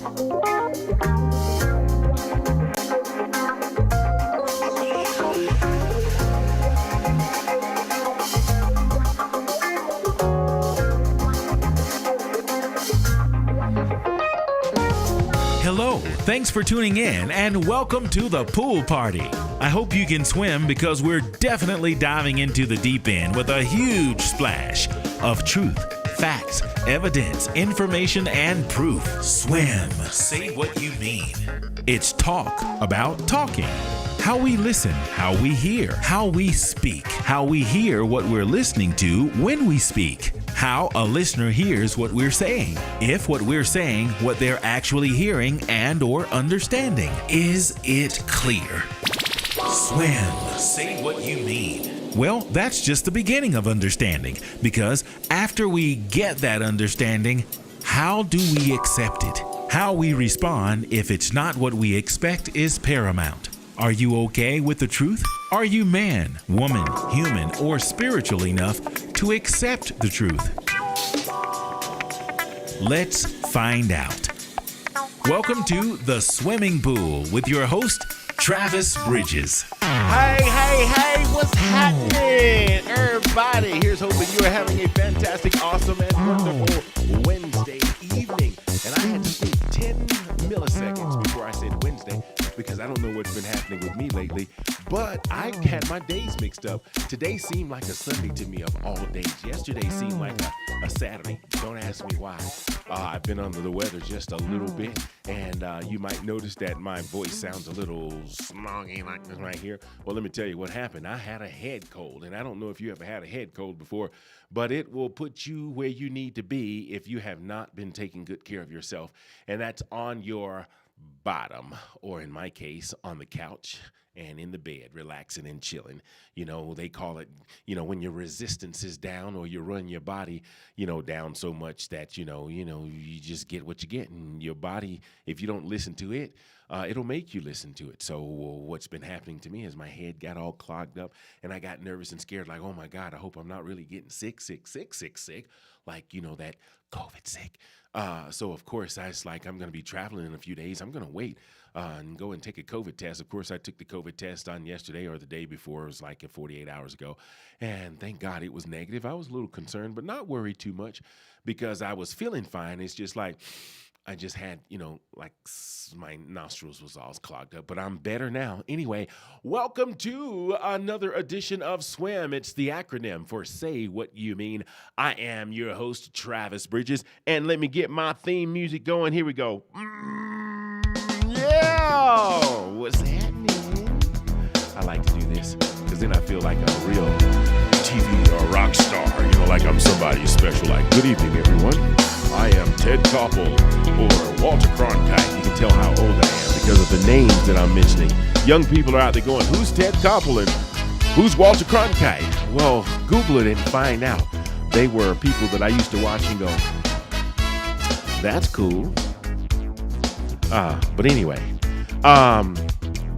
Hello, thanks for tuning in and welcome to the pool party. I hope you can swim because we're definitely diving into the deep end with a huge splash of truth, facts, evidence, information, and proof. Swim. Say what you mean. It's talk about talking. How we listen, how we hear, how we speak, how we hear what we're listening to when we speak, how a listener hears what we're saying, if what we're saying, what they're actually hearing and or understanding. Is it clear? Swim. Say what you mean. Well, that's just the beginning of understanding, because after we get that understanding, how do we accept it? How we respond if it's not what we expect is paramount. Are you okay with the truth? Are you man, woman, human, or spiritual enough to accept the truth? Let's find out. Welcome to the Swimming Pool with your host, Travis Bridges. Hey, what's happening, everybody? Here's hoping you are having a fantastic, awesome, and wonderful Wednesday evening. And I had to think 10 milliseconds before I said Wednesday, because I don't know what's been happening with me lately, but I had my days mixed up. Today seemed like a Sunday to me of all days. Yesterday seemed like a Saturday. Don't ask me why. I've been under the weather just a little bit, and you might notice that my voice sounds a little smoggy like this right here. Well, let me tell you what happened. I had a head cold, and I don't know if you ever had a head cold before, but it will put you where you need to be if you have not been taking good care of yourself, and that's on your bottom, or in my case, on the couch and in the bed, relaxing and chilling. You know, they call it, when your resistance is down, or you run your body, down so much that, you just get what you get. And your body, if you don't listen to it, it'll make you listen to it. So what's been happening to me is my head got all clogged up, and I got nervous and scared, like, oh my God, I hope I'm not really getting sick, like, that COVID sick. So of course I was like, I'm going to be traveling in a few days. I'm going to wait and go and take a COVID test. Of course, I took the COVID test on yesterday or the day before. It was like 48 hours ago. And thank God it was negative. I was a little concerned, but not worried too much because I was feeling fine. It's just like, I just had, like my nostrils was all clogged up, but I'm better now. Anyway, welcome to another edition of SWYM. It's the acronym for Say What You Mean. I am your host, Travis Bridges, and let me get my theme music going. Here we go. Yeah! What's happening? I like to do this because then I feel like a real TV or rock star, like I'm somebody special. Like, good evening, everyone. I am Ted Koppel or Walter Cronkite. You can tell how old I am because of the names that I'm mentioning. Young people are out there going, who's Ted Koppel and who's Walter Cronkite? Well, Google it and find out. They were people that I used to watch and go, that's cool. But anyway,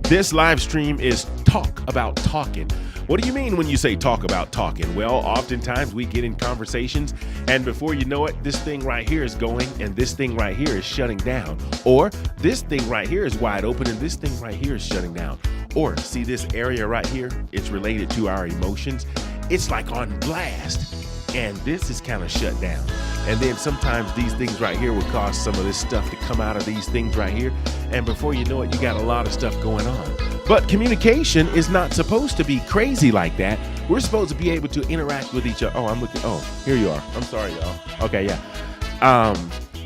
this live stream is Talk About Talking. What do you mean when you say talk about talking? Well, oftentimes we get in conversations, and before you know it, this thing right here is going, and this thing right here is shutting down. Or this thing right here is wide open, and this thing right here is shutting down. Or see this area right here? It's related to our emotions. It's like on blast, and this is kind of shut down. And then sometimes these things right here will cause some of this stuff to come out of these things right here, and before you know it, you got a lot of stuff going on. But communication is not supposed to be crazy like that. We're supposed to be able to interact with each other. Oh, here you are. I'm sorry, y'all. Okay, yeah.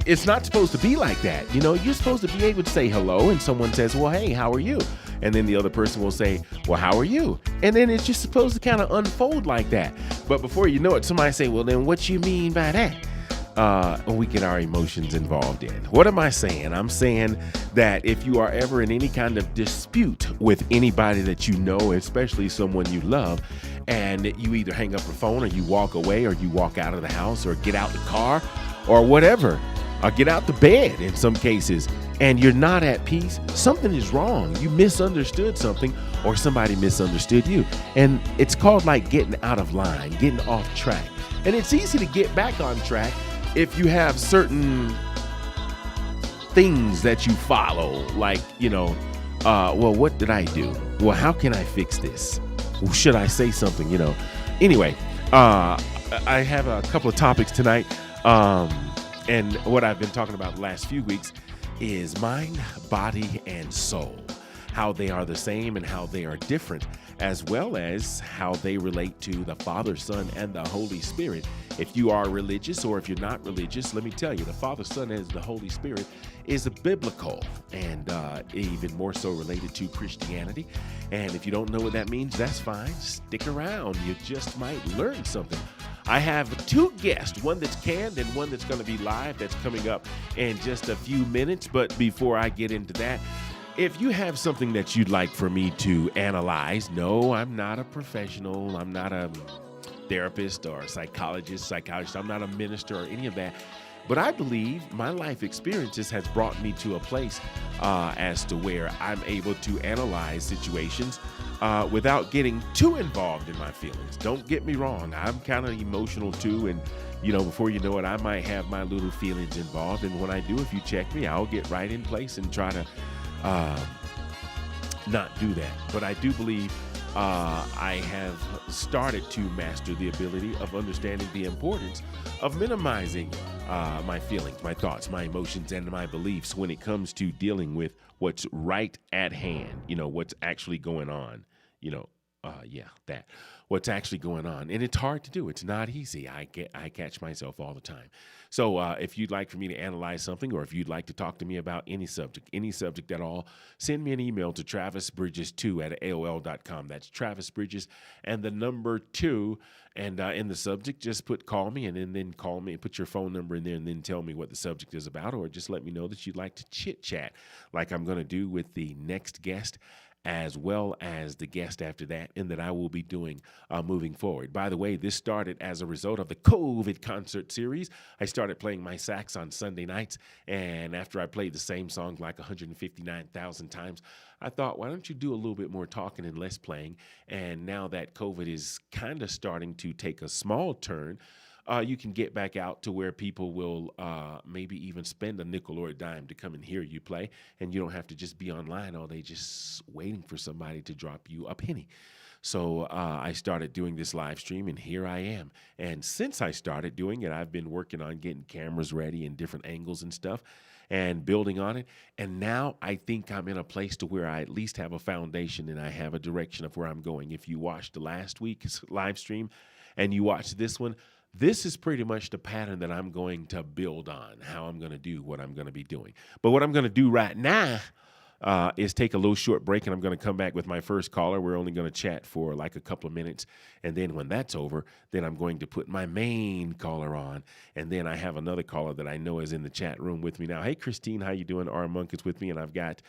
It's not supposed to be like that. You're supposed to be able to say hello, and someone says, well, hey, how are you? And then the other person will say, well, how are you? And then it's just supposed to kind of unfold like that. But before you know it, somebody say, well, then what you mean by that? We get our emotions involved in. What am I saying? I'm saying that if you are ever in any kind of dispute with anybody that you know, especially someone you love, and you either hang up the phone or you walk away or you walk out of the house or get out the car or whatever, or get out the bed in some cases, and you're not at peace, something is wrong. You misunderstood something or somebody misunderstood you. And it's called like getting out of line, getting off track. And it's easy to get back on track if you have certain things that you follow, like, well, what did I do? Well, how can I fix this? Well, should I say something, Anyway, I have a couple of topics tonight. And what I've been talking about the last few weeks is mind, body, and soul. How they are the same and how they are different, as well as how they relate to the Father, Son, and the Holy Spirit. If you are religious or if you're not religious, let me tell you, the Father, Son, and the Holy Spirit is biblical and even more so related to Christianity. And if you don't know what that means, that's fine. Stick around. You just might learn something. I have two guests, one that's canned and one that's going to be live, that's coming up in just a few minutes. But before I get into that, if you have something that you'd like for me to analyze, no, I'm not a professional. I'm not a therapist or a psychologist. I'm not a minister or any of that. But I believe my life experiences has brought me to a place as to where I'm able to analyze situations without getting too involved in my feelings. Don't get me wrong. I'm kind of emotional too. And, before you know it, I might have my little feelings involved. And when I do, if you check me, I'll get right in place and try to not do that. But I do believe I have started to master the ability of understanding the importance of minimizing my feelings, my thoughts, my emotions, and my beliefs when it comes to dealing with what's right at hand, what's actually going on, that. What's actually going on. And it's hard to do. It's not easy. I catch myself all the time. So if you'd like for me to analyze something, or if you'd like to talk to me about any subject at all, send me an email to travisbridges2@aol.com. That's Travis Bridges and the number 2. And in the subject, just put call me, and then call me and put your phone number in there, and then tell me what the subject is about, or just let me know that you'd like to chit chat like I'm going to do with the next guest, as well as the guest after that, and that I will be doing moving forward. By the way, this started as a result of the COVID concert series. I started playing my sax on Sunday nights, and after I played the same song like 159,000 times, I thought, why don't you do a little bit more talking and less playing? And now that COVID is kind of starting to take a small turn, you can get back out to where people will maybe even spend a nickel or a dime to come and hear you play, and you don't have to just be online all day just waiting for somebody to drop you a penny. So I started doing this live stream, and here I am. And since I started doing it, I've been working on getting cameras ready and different angles and stuff, and building on it. And now I think I'm in a place to where I at least have a foundation and I have a direction of where I'm going. If you watched the last week's live stream and you watched this one, this is pretty much the pattern that I'm going to build on, how I'm going to do what I'm going to be doing. But what I'm going to do right now is take a little short break, and I'm going to come back with my first caller. We're only going to chat for like a couple of minutes, and then when that's over, then I'm going to put my main caller on, and then I have another caller that I know is in the chat room with me now. Hey, Christine, how you doing? R. Monk is with me, and I've got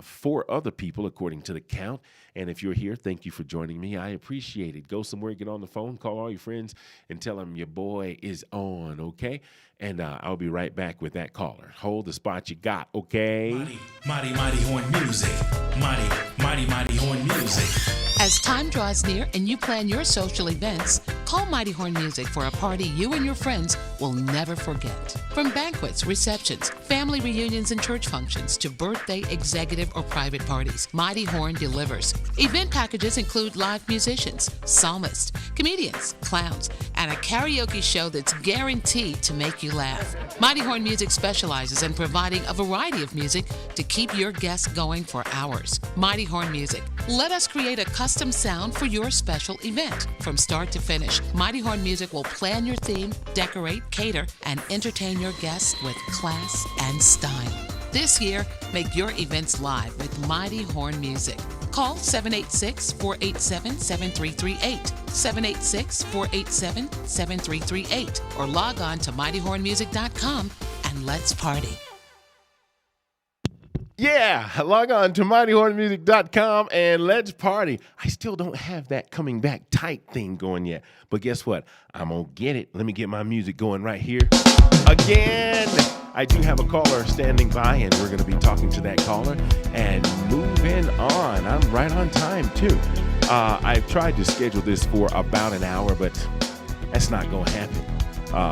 4 other people according to the count. And if you're here, thank you for joining me. I appreciate it. Go somewhere, get on the phone, call all your friends, and tell them your boy is on, okay? And I'll be right back with that caller. Hold the spot you got, okay? Mighty horn music. Mighty horn music. As time draws near and you plan your social events, call Mighty Horn Music for a party you and your friends will never forget. From banquets, receptions, family reunions, and church functions to birthday, executive, or private parties, Mighty Horn delivers. Event packages include live musicians, psalmists, comedians, clowns, and a karaoke show that's guaranteed to make you laugh. Mighty Horn Music specializes in providing a variety of music to keep your guests going for hours. Mighty Horn Music. Let us create a custom sound for your special event. From start to finish, Mighty Horn Music will plan your theme, decorate, cater, and entertain your guests with class and style. This year, make your events live with Mighty Horn Music. Call 786-487-7338, 786-487-7338, or log on to mightyhornmusic.com and let's party. Yeah, log on to mightyhornmusic.com and let's party. I still don't have that coming back tight thing going yet, but guess what? I'm going to get it. Let me get my music going right here. Again, I do have a caller standing by, and we're going to be talking to that caller and moving on. I'm right on time, too. I've tried to schedule this for about an hour, but that's not going to happen.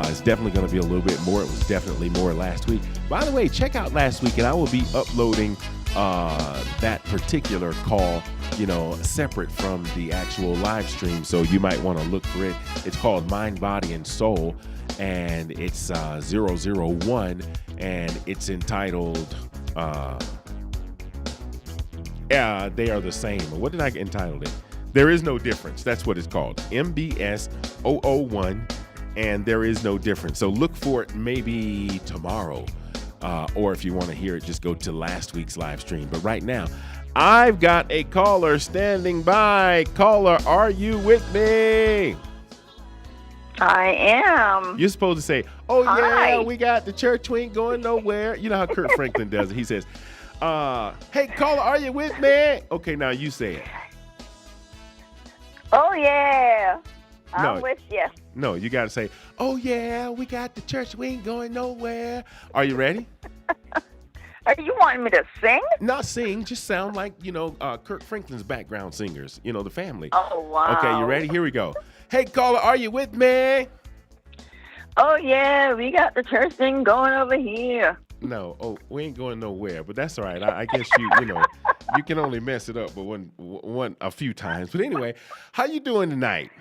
It's definitely going to be a little bit more. It was definitely more last week. By the way, check out last week, and I will be uploading that particular call, separate from the actual live stream. So you might want to look for it. It's called Mind, Body, and Soul, and it's 001, and it's entitled They Are the Same. What did I entitle it? There Is No Difference. That's what it's called. MBS 001, and There Is No Difference. So look for it maybe tomorrow. Or if you want to hear it, just go to last week's live stream. But right now, I've got a caller standing by. Caller, are you with me? I am. You're supposed to say, oh, Hi. yeah, we got the church. We ain't going nowhere. You know how Kurt Franklin does it. He says, hey, caller, are you with me? Okay, now you say it. Oh, yeah. No. I'm with you. No, you got to say, oh, yeah, we got the church. We ain't going nowhere. Are you ready? Are you wanting me to sing? Not sing, just sound like, Kurt Franklin's background singers, the family. Oh, wow. Okay, you ready? Here we go. Hey, caller, are you with me? Oh, yeah, we got the church thing going over here. No, we ain't going nowhere, but that's all right. I guess you can only mess it up but a few times. But anyway, how you doing tonight?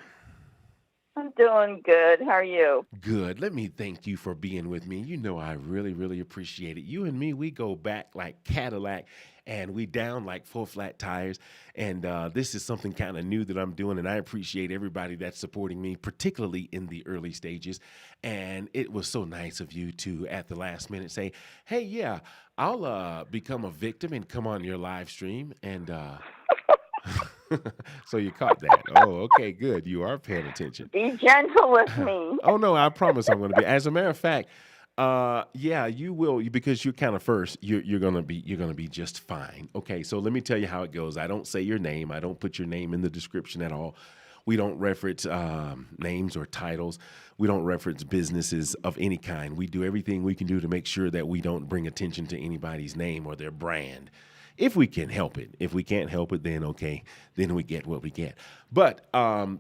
I'm doing good. How are you? Good. Let me thank you for being with me. I really, really appreciate it. You and me, we go back like Cadillac, and we down like 4 flat tires. And this is something kind of new that I'm doing, and I appreciate everybody that's supporting me, particularly in the early stages. And it was so nice of you to, at the last minute, say, hey, yeah, I'll become a victim and come on your live stream. And so you caught that. Oh, okay, good. You are paying attention. Be gentle with me. Oh, no, I promise I'm going to be. As a matter of fact, yeah, you will, because you're kind of first. You're gonna be just fine. Okay, so let me tell you how it goes. I don't say your name. I don't put your name in the description at all. We don't reference names or titles. We don't reference businesses of any kind. We do everything we can do to make sure that we don't bring attention to anybody's name or their brand. If we can help it. If we can't help it, then okay, then we get what we get. But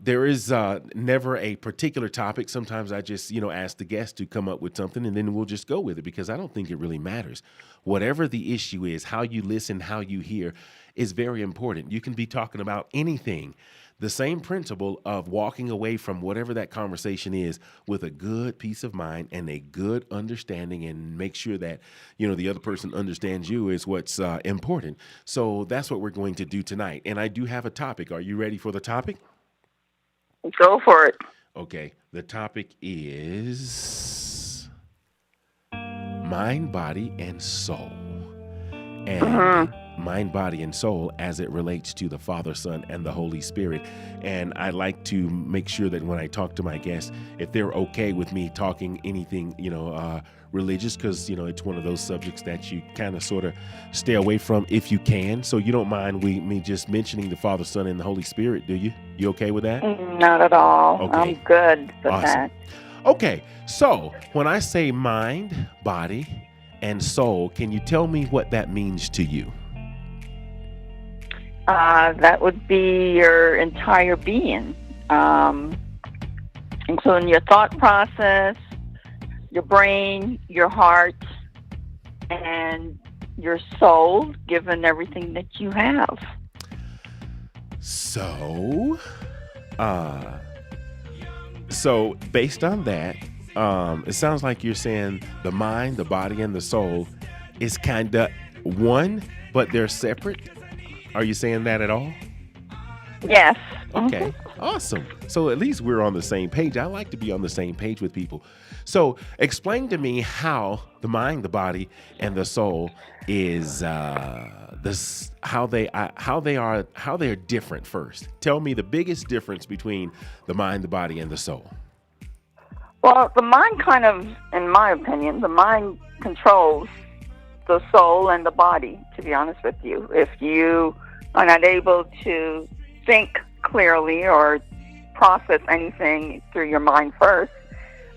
there is never a particular topic. Sometimes I just, ask the guest to come up with something, and then we'll just go with it, because I don't think it really matters. Whatever the issue is, how you listen, how you hear is very important. You can be talking about anything. The same principle of walking away from whatever that conversation is with a good peace of mind and a good understanding, and make sure that, the other person understands you is what's important. So that's what we're going to do tonight. And I do have a topic. Are you ready for the topic? Go for it. Okay. The topic is mind, body, and soul. And mind, body, and soul as it relates to the Father, Son, and the Holy Spirit. And I like to make sure that when I talk to my guests, if they're okay with me talking anything, religious, because, it's one of those subjects that you kind of sort of stay away from if you can. So you don't mind me just mentioning the Father, Son, and the Holy Spirit, do you? You okay with that? Not at all. Okay. I'm good with Awesome. that. Okay, so when I say mind, body, and soul, can you tell me what that means to you? That would be your entire being, including your thought process, your brain, your heart, and your soul, given everything that you have. So based on that, it sounds like you're saying the mind, the body, and the soul is kind of one, but they're separate. Are you saying that at all? Yes. Okay, awesome. So at least we're on the same page. I like to be on the same page with people. So explain to me how the mind, the body, and the soul is how they are different first. Tell me the biggest difference between the mind, the body, and the soul. Well, the mind kind of, in my opinion, the mind controls the soul and the body, to be honest with you. If you are not able to think clearly or process anything through your mind first,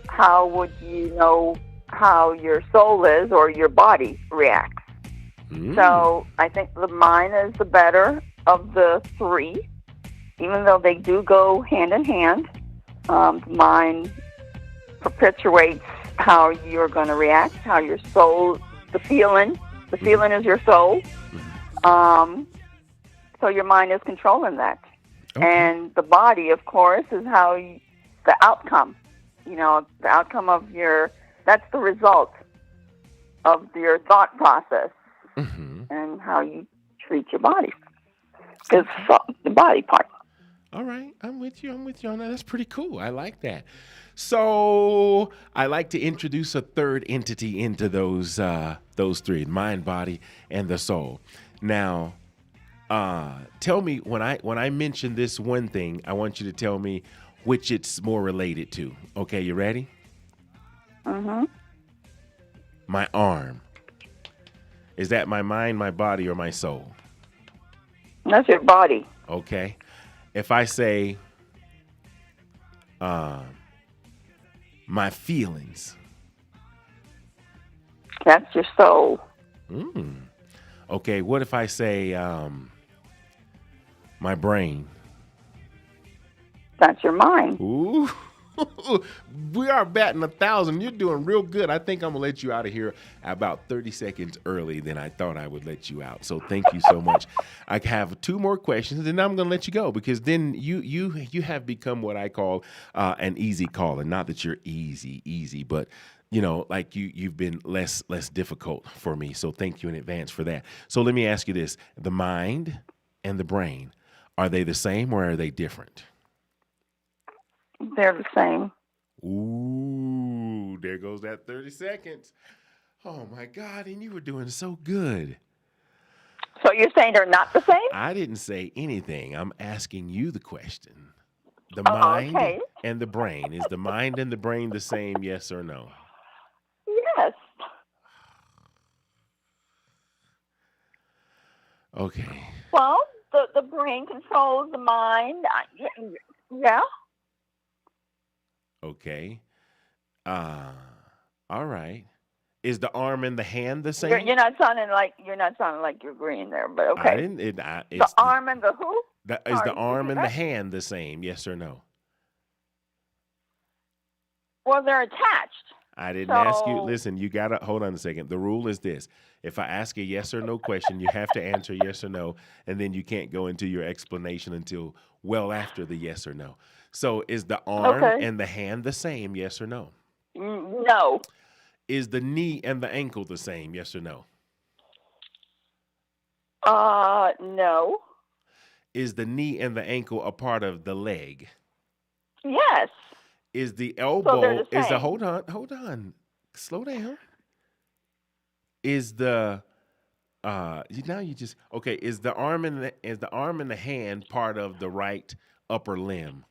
how would you know how your soul is or your body reacts? So I think the mind is the better of the three, even though they do go hand in hand. The mind perpetuates how you're going to react, how your soul, the feeling is your soul. So your mind is controlling that. Okay. And the body, of course, is how the outcome, the outcome of that's the result of your thought process and how you treat your body. It's the body part. All right, I'm with you on that. That's pretty cool. I like that. So I like to introduce a third entity into those three: mind, body, and the soul. Now, tell me when I mention this one thing, I want you to tell me which it's more related to. Okay, you ready? My arm. Is that my mind, my body, or my soul? That's your body. Okay. If I say my feelings. That's your soul. Okay, what if I say my brain? That's your mind. Ooh. We are batting 1,000. You're doing real good. I think I'm going to let you out of here about 30 seconds early than I thought I would let you out. So thank you so much. I have 2 more questions, and then I'm going to let you go because then you have become what I call an easy caller. Not that you're easy, but like you've been less difficult for me. So thank you in advance for that. So let me ask you this. The mind and the brain, are they the same or are they different? They're the same. Ooh, there goes that 30 seconds. Oh, my God, and you were doing so good. So you're saying they're not the same? I didn't say anything. I'm asking you the question. The mind and the brain. Is the mind and the brain the same, yes or no? Yes. Okay. Well, the brain controls the mind. Yeah. Okay. All right. Is the arm and the hand the same? You're not sounding like you're agreeing there, but okay. I didn't. The arm and the who? Is the arm and the hand the same? Yes or no? Well, they're attached. I didn't ask you. Listen, you gotta hold on a second. The rule is this: if I ask a yes or no question, you have to answer yes or no, and then you can't go into your explanation until well after the yes or no. So is the arm and the hand the same, yes or no? No. Is the knee and the ankle the same, yes or no? No. Is the knee and the ankle a part of the leg? Yes. Is the elbow, hold on, slow down. Is the, is the arm and the hand part of the right upper limb?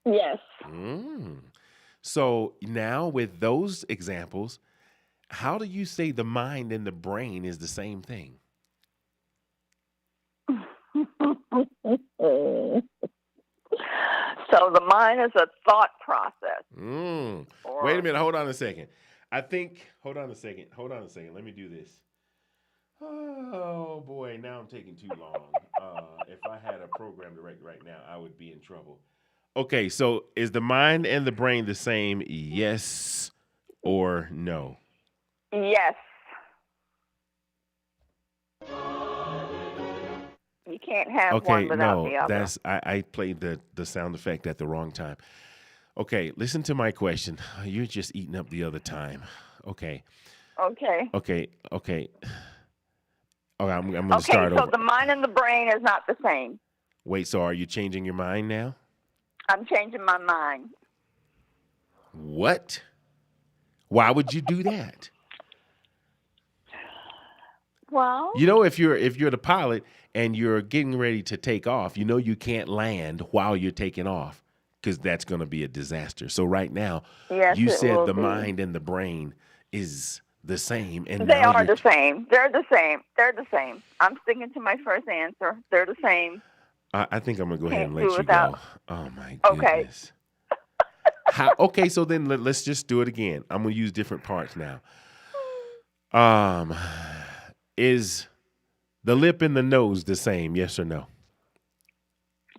Yes. So now with those examples, how do you say the mind and the brain is the same thing? So the mind is a thought process. Wait a minute. Hold on a second. Hold on a second. Let me do this. Oh, boy. Now I'm taking too long. If I had a program direct right now, I would be in trouble. Okay, so is the mind and the brain the same, yes or no? Yes. You can't have one without the other. I played the sound effect at the wrong time. Okay, listen to my question. You're just eating up the other time. Okay. Okay. Oh, I'm going to start over. Okay, so the mind and the brain is not the same. Wait, so are you changing your mind now? I'm changing my mind. What? Why would you do that? Well, if you're the pilot and you're getting ready to take off, you can't land while you're taking off because that's going to be a disaster. So right now, you said the mind and the brain is the same, and they are the same. They're the same. I'm sticking to my first answer. They're the same. I think I'm gonna go ahead and let you go. Oh my goodness. Okay, so then let's just do it again. I'm gonna use different parts now. Is the lip and the nose the same? Yes or no?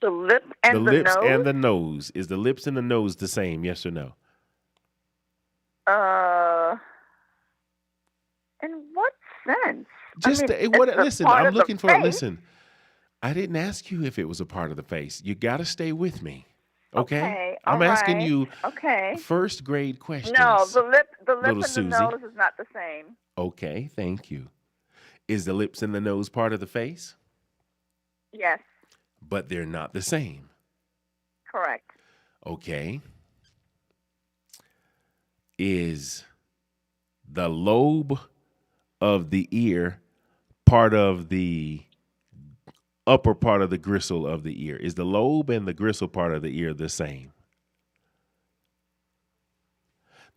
The lip and the lips nose? and the nose. Is the lips and the nose the same? Yes or no? Uh, in what sense? I Just mean, what? it's a Listen, part I'm of the looking for. face. Listen, I didn't ask you if it was a part of the face. You got to stay with me, okay? Okay, all I'm asking right. you Okay. first grade No, questions, the lip little and the Susie. nose is not the same. Okay, thank you. Is the lips and the nose part of the face? Yes, But they're not the same. correct. Okay. Is the lobe of the ear part of the upper part of the gristle of the ear? Is the lobe and the gristle part of the ear the same?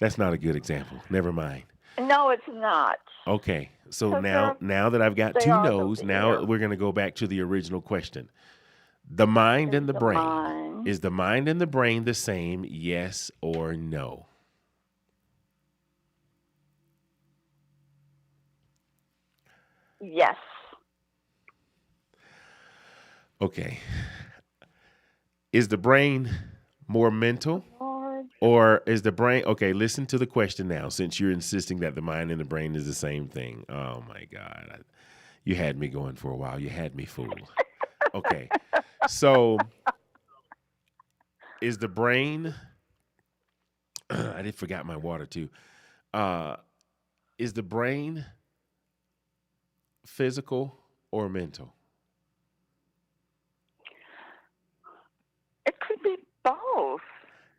That's not a good example. Never mind. No, it's not. Okay. So Because now that I've got they two are no's, the now ear. we're going to go back to the original question. The mind Is and the the brain. mind? Is the mind and the brain the same? Yes or no? Yes. Okay. Is the brain more mental? Lord. Or is the brain okay? Listen to the question now, since you're insisting that the mind and the brain is the same thing. Oh my God, you had me going for a while. You had me fooled. Okay, so is the brain? I did forgot my water too. Uh, is the brain physical or mental? It could be both.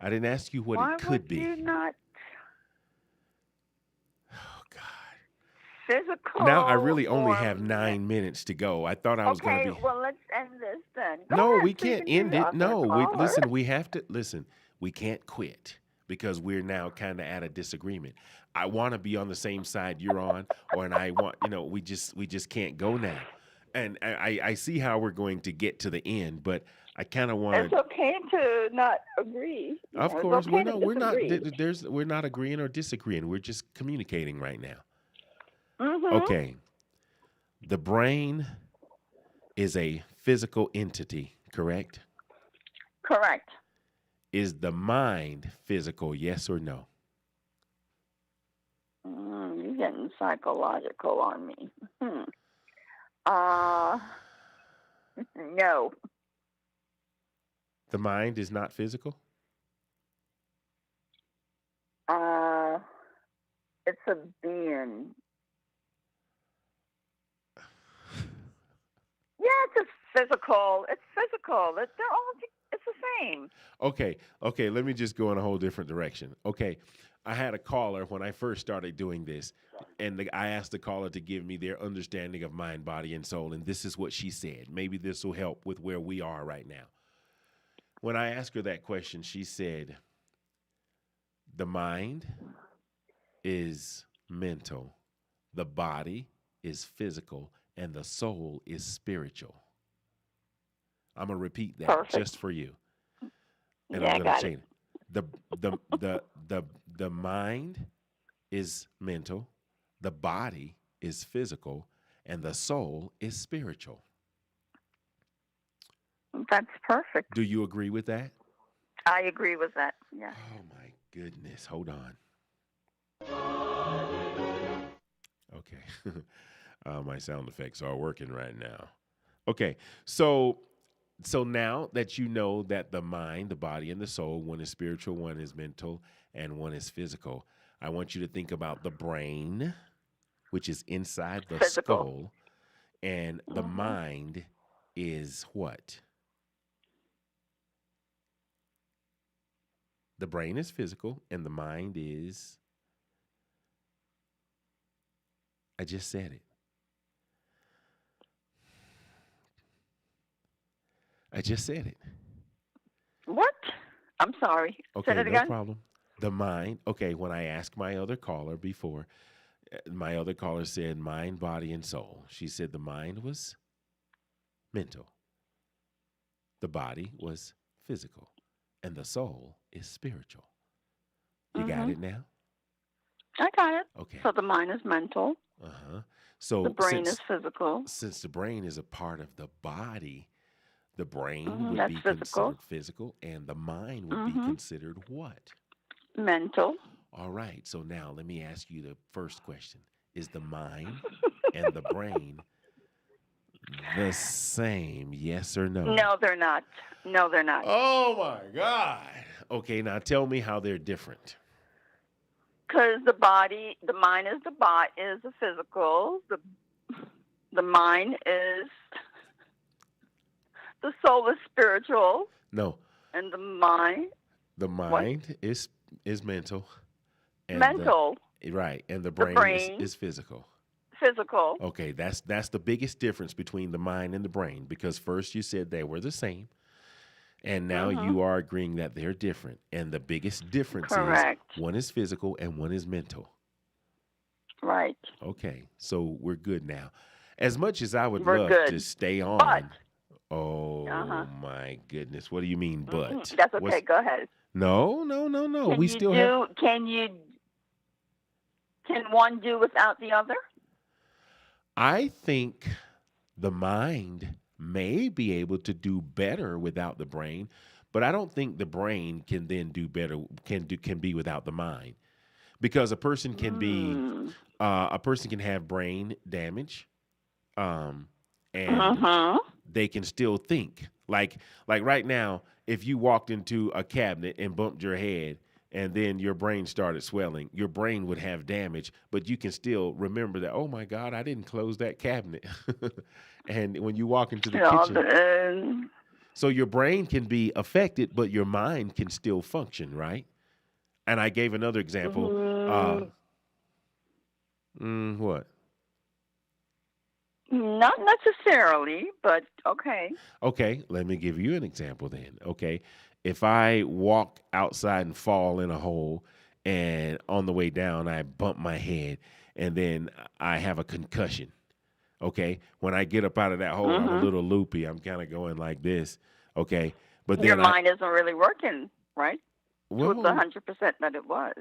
I didn't ask you what Why it could would be. you not Oh God. Now I physical really only or have 9 minutes to go. I thought I was going to Okay, be. well let's end this then. Go No, ahead we so you can't can do end the it. other No, we caller. listen. We have to listen. We can't quit because we're now kind of at a disagreement. I want to be on the same side you're on, and I want we just can't go now. And I see how we're going to get to the end, but I kind of want It's to. okay to not agree. Of It's course, okay to disagree. we're not agreeing or disagreeing. We're just communicating right now. Mhm. Okay, the brain is a physical entity, correct? Correct. Is the mind physical, yes or no? You're getting psychological on me. Uh, no. The mind is not physical? Uh, it's a being. Yeah, it's a physical. It's physical. It's the same. Okay, let me just go in a whole different direction. Okay, I had a caller when I first started doing this, and I asked the caller to give me their understanding of mind, body, and soul, and this is what she said. Maybe this will help with where we are right now. When I asked her that question, she said, the mind is mental, the body is physical, and the soul is spiritual. I'm gonna repeat that Perfect. just for you, and Yeah, I'm I gonna got it. change it. the the the mind is mental, the body is physical, and the soul is spiritual. That's perfect. Do you agree with that? I agree with that. Yes. Oh my goodness! Hold on. Okay, my sound effects are working right now. Okay, so now that you know that the mind, the body, and the soul, one is spiritual, one is mental, and one is physical, I want you to think about the brain, which is inside the Physical. skull, and the Mhm. mind is what? The brain is physical, and the mind is. I just said it. I just said it. What? I'm sorry. Say Okay, that no again. problem. The mind. Okay, when I asked my other caller before, my other caller said mind, body, and soul. She said the mind was mental, the body was physical, and the soul is spiritual. You got Mhm. it now? I got it. Okay. So the mind is mental. Uh-huh. The So brain is physical. since the brain is a part of the body, the brain would That's be physical. considered physical and the mind would be Mhm. considered what? Mental. All right. So now let me ask you the first question. Is the mind and the brain the same? Yes or no? No, they're not. No, they're not. Oh my God. Okay, now tell me how they're different. Because the mind is the physical. The mind is the soul is spiritual, No, and the mind the mind is mental. And mental, right, and the brain is physical. physical. Okay, that's the biggest difference between the mind and the brain, because first you said they were the same, and now you are agreeing that they're different. And the biggest difference Correct. is one is physical and one is mental. Right. Okay, so we're good now. As much as I would We're love good. to stay on, But oh my goodness, what do you mean? But that's okay. Go ahead. No. Can We you still have. Can one do without the other? I think the mind may be able to do better without the brain, but I don't think the brain can then do better. Can be without the mind, because a person can be a person can have brain damage, and they can still think. Like right now, if you walked into a cabinet and bumped your head, and then your brain started swelling, your brain would have damage, but you can still remember that, oh my God, I didn't close that cabinet. And when you walk into the kitchen, so your brain can be affected, but your mind can still function, right? And I gave another example. What? Not necessarily, but okay. Okay, let me give you an example then. Okay, if I walk outside and fall in a hole, and on the way down I bump my head, and then I have a concussion. Okay, when I get up out of that hole, I'm a little loopy. I'm kind of going like this. Okay, but then your mind isn't really working, right? Well, With the 100% that it was.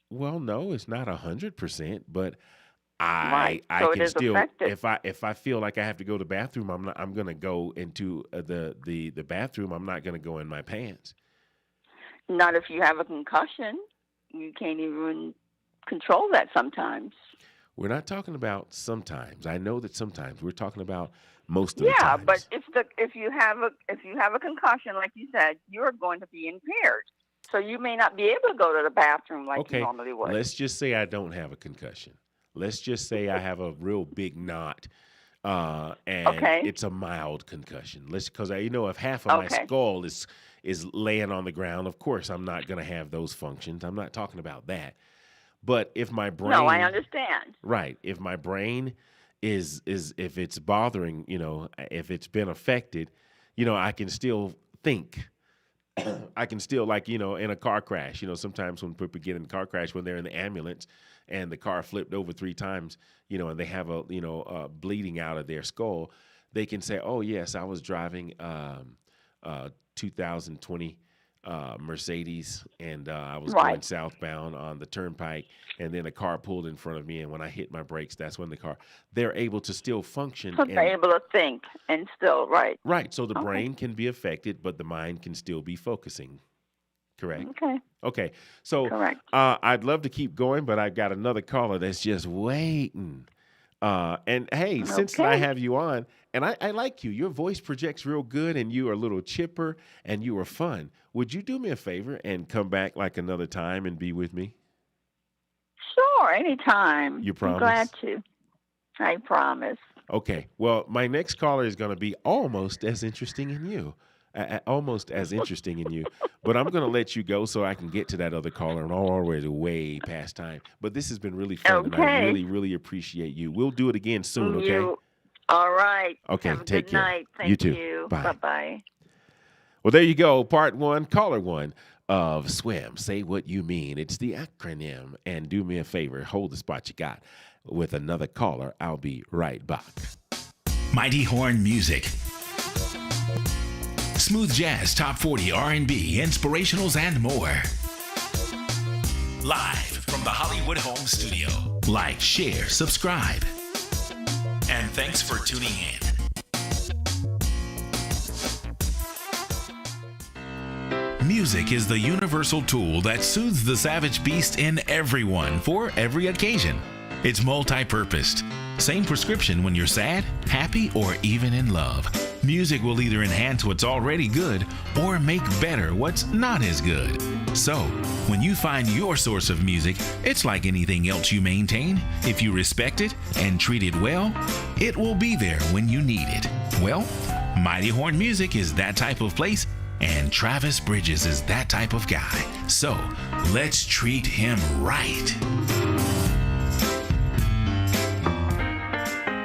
Well, no, it's not 100%, but Right. I So it can is still, affected. if I feel like I have to go to the bathroom, I'm gonna go into the bathroom. I'm not gonna go in my pants. Not if you have a concussion. You can't even control that sometimes. We're not talking about sometimes. I know that sometimes. We're talking about most of the Yeah, times. but if you have a concussion, like you said, you're going to be impaired. So you may not be able to go to the bathroom like you Okay, normally would. let's just say I don't have a concussion. Let's just say I have a real big knot, and it's a mild concussion. Because if half of my skull is laying on the ground, of course I'm not going to have those functions. I'm not talking about that. But if my brain, No, I understand. Right, if my brain is if it's bothering, if it's been affected, I can still think. I can still, in a car crash, sometimes when people get in a car crash, when they're in the ambulance and the car flipped over 3 times, and they have bleeding out of their skull, they can say, oh, yes, I was driving 2020 Mercedes, and I was going southbound on the turnpike, and then a car pulled in front of me, and when I hit my brakes, that's when they're able to still function. So they're able to think and still, right. Right, so the brain can be affected, but the mind can still be focusing, correct? Okay, so Correct. I'd love to keep going, but I've got another caller that's just waiting. And hey, since I have you on, and I like you, your voice projects real good, and you are a little chipper, and you are fun. Would you do me a favor and come back like another time and be with me? Sure, anytime. You promise? I'm glad to. I promise. Okay. Well, my next caller is going to be almost as interesting in you. But I'm going to let you go so I can get to that other caller, and already way past time. But this has been really fun, and I really, really appreciate you. We'll do it again soon, okay? All right. Okay, Have a take good care. night. Thank You too. you. Bye. Bye-bye. Well, there you go. Part 1, caller 1 of SWYM. Say what you mean. It's the acronym. And do me a favor. Hold the spot you got. With another caller, I'll be right back. Mighty Horn Music. Smooth jazz, top 40, R&B, inspirationals, and more. Live from the Hollywood Home Studio. Like, share, subscribe. And thanks for tuning in. Music is the universal tool that soothes the savage beast in everyone for every occasion. It's multi-purposed. Same prescription when you're sad, happy, or even in love. Music will either enhance what's already good or make better what's not as good. So, when you find your source of music, it's like anything else you maintain. If you respect it and treat it well, it will be there when you need it. Well, Mighty Horn Music is that type of place, and Travis Bridges is that type of guy. So, let's treat him right.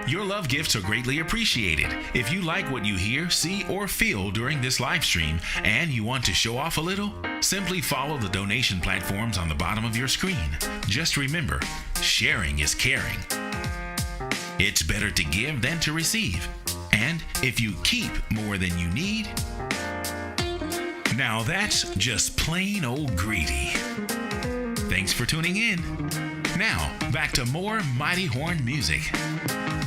Your love gifts are greatly appreciated. If you like what you hear, see, or feel during this live stream and you want to show off a little, simply follow the donation platforms on the bottom of your screen. Just remember, sharing is caring. It's better to give than to receive. And if you keep more than you need, now that's just plain old greedy. Thanks for tuning in. Now, back to more Mighty Horn music.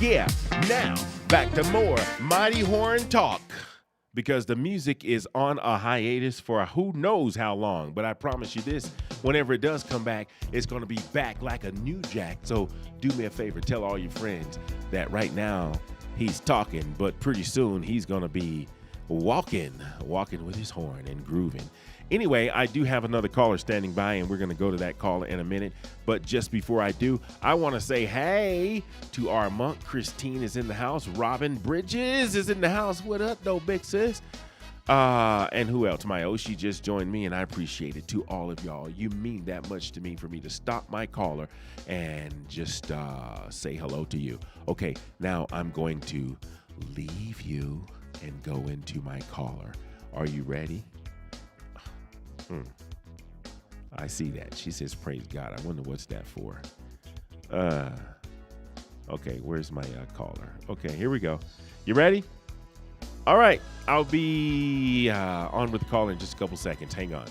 Yeah, now back to more Mighty Horn talk. Because the music is on a hiatus for who knows how long. But I promise you this, whenever it does come back, it's going to be back like a new jack. So do me a favor, tell all your friends that right now he's talking, but pretty soon he's going to be walking with his horn and grooving. Anyway, I do have another caller standing by, and we're going to go to that caller in a minute. But just before I do, I want to say hey to our monk. Christine is in the house. Robin Bridges is in the house. What up, though, big sis? And who else? My Oshi just joined me, and I appreciate it. To all of y'all, you mean that much to me for me to stop my caller and just say hello to you. Okay, now I'm going to leave you and go into my caller. Are you ready? I see that. She says, praise God. I wonder what's that for. Okay, where's my caller? Okay, here we go. You ready? All right. I'll be on with the caller in just a couple seconds. Hang on.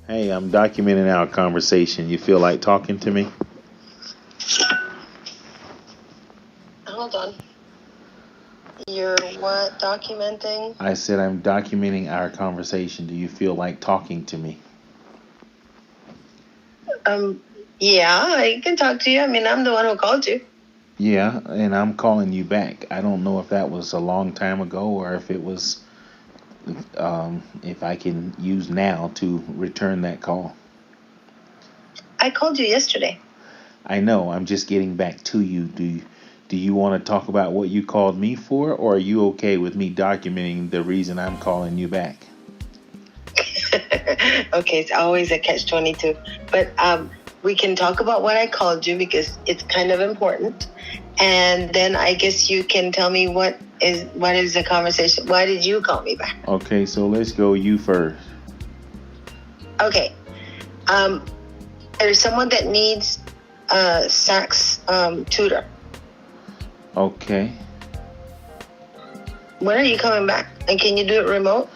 Hey, I'm documenting our conversation. You feel like talking to me? Hold on. You're what? Documenting? I said I'm documenting our conversation. Do you feel like talking to me? Yeah, I can talk to you. I mean, I'm the one who called you. Yeah, and I'm calling you back. I don't know if that was a long time ago or if it was, if I can use now to return that call. I called you yesterday. I know. I'm just getting back to you. Do you want to talk about what you called me for, or are you okay with me documenting the reason I'm calling you back? Okay, it's always a catch-22. But we can talk about what I called you because it's kind of important. And then I guess you can tell me what is the conversation. Why did you call me back? Okay, so let's go you first. Okay. There's someone that needs sax tutor. Okay. When are you coming back? And can you do it remote?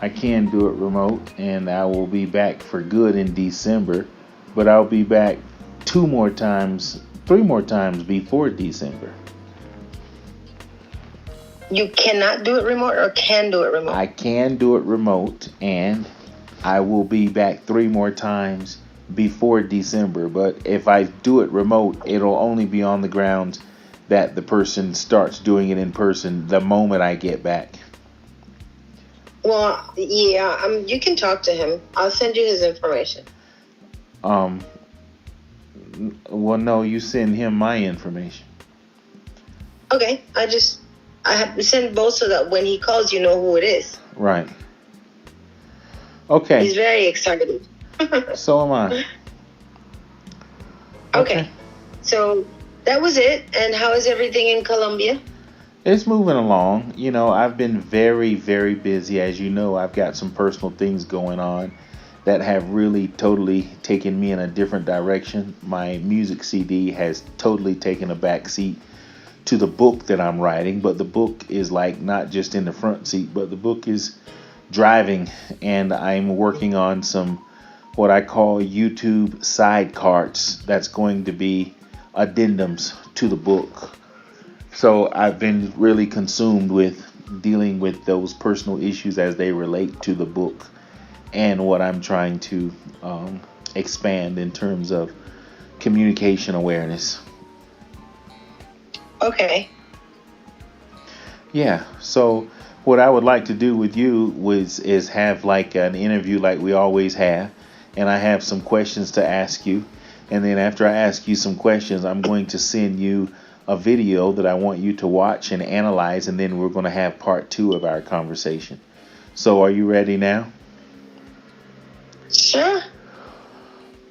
I can do it remote, and I will be back for good in December, but I'll be back 3 more times before December. You cannot do it remote or can do it remote? I can do it remote, and I will be back 3 more times before December, but if I do it remote, it'll only be on the grounds that the person starts doing it in person the moment I get back. Well, yeah, you can talk to him. I'll send you his information. Well, no, you send him my information. Okay, I have to send both so that when he calls, you know who it is. Right. Okay. He's very excited. So am I. Okay. So that was it. And how is everything in Colombia? It's moving along. You know, I've been very, very busy. As you know, I've got some personal things going on that have really totally taken me in a different direction. My music CD has totally taken a back seat to the book that I'm writing, but the book is like not just in the front seat, but the book is driving, and I'm working on some what I call YouTube side cards that's going to be addendums to the book. So I've been really consumed with dealing with those personal issues as they relate to the book and what I'm trying to expand in terms of communication awareness. Okay. Yeah, so what I would like to do with you is have like an interview like we always have, and I have some questions to ask you, and then after I ask you some questions, I'm going to send you a video that I want you to watch and analyze, and then we're going to have part 2 of our conversation. So are you ready now? Sure.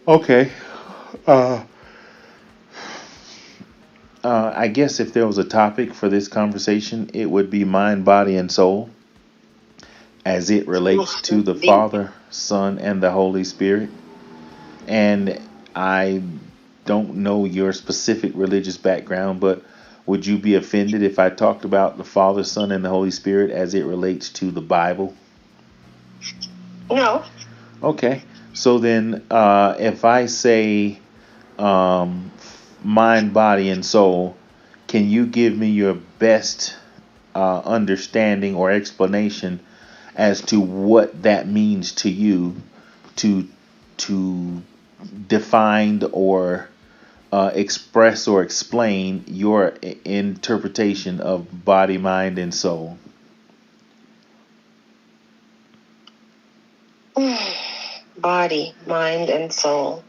Okay. I guess if there was a topic for this conversation, it would be mind, body, and soul as it relates to the Father, Son, and the Holy Spirit. And I don't know your specific religious background, but would you be offended if I talked about the Father, Son, and the Holy Spirit as it relates to the Bible? No. Okay. So then if I say mind, body, and soul, can you give me your best understanding or explanation as to what that means to you, to define or express or explain your interpretation of body, mind, and soul? Body, mind, and soul.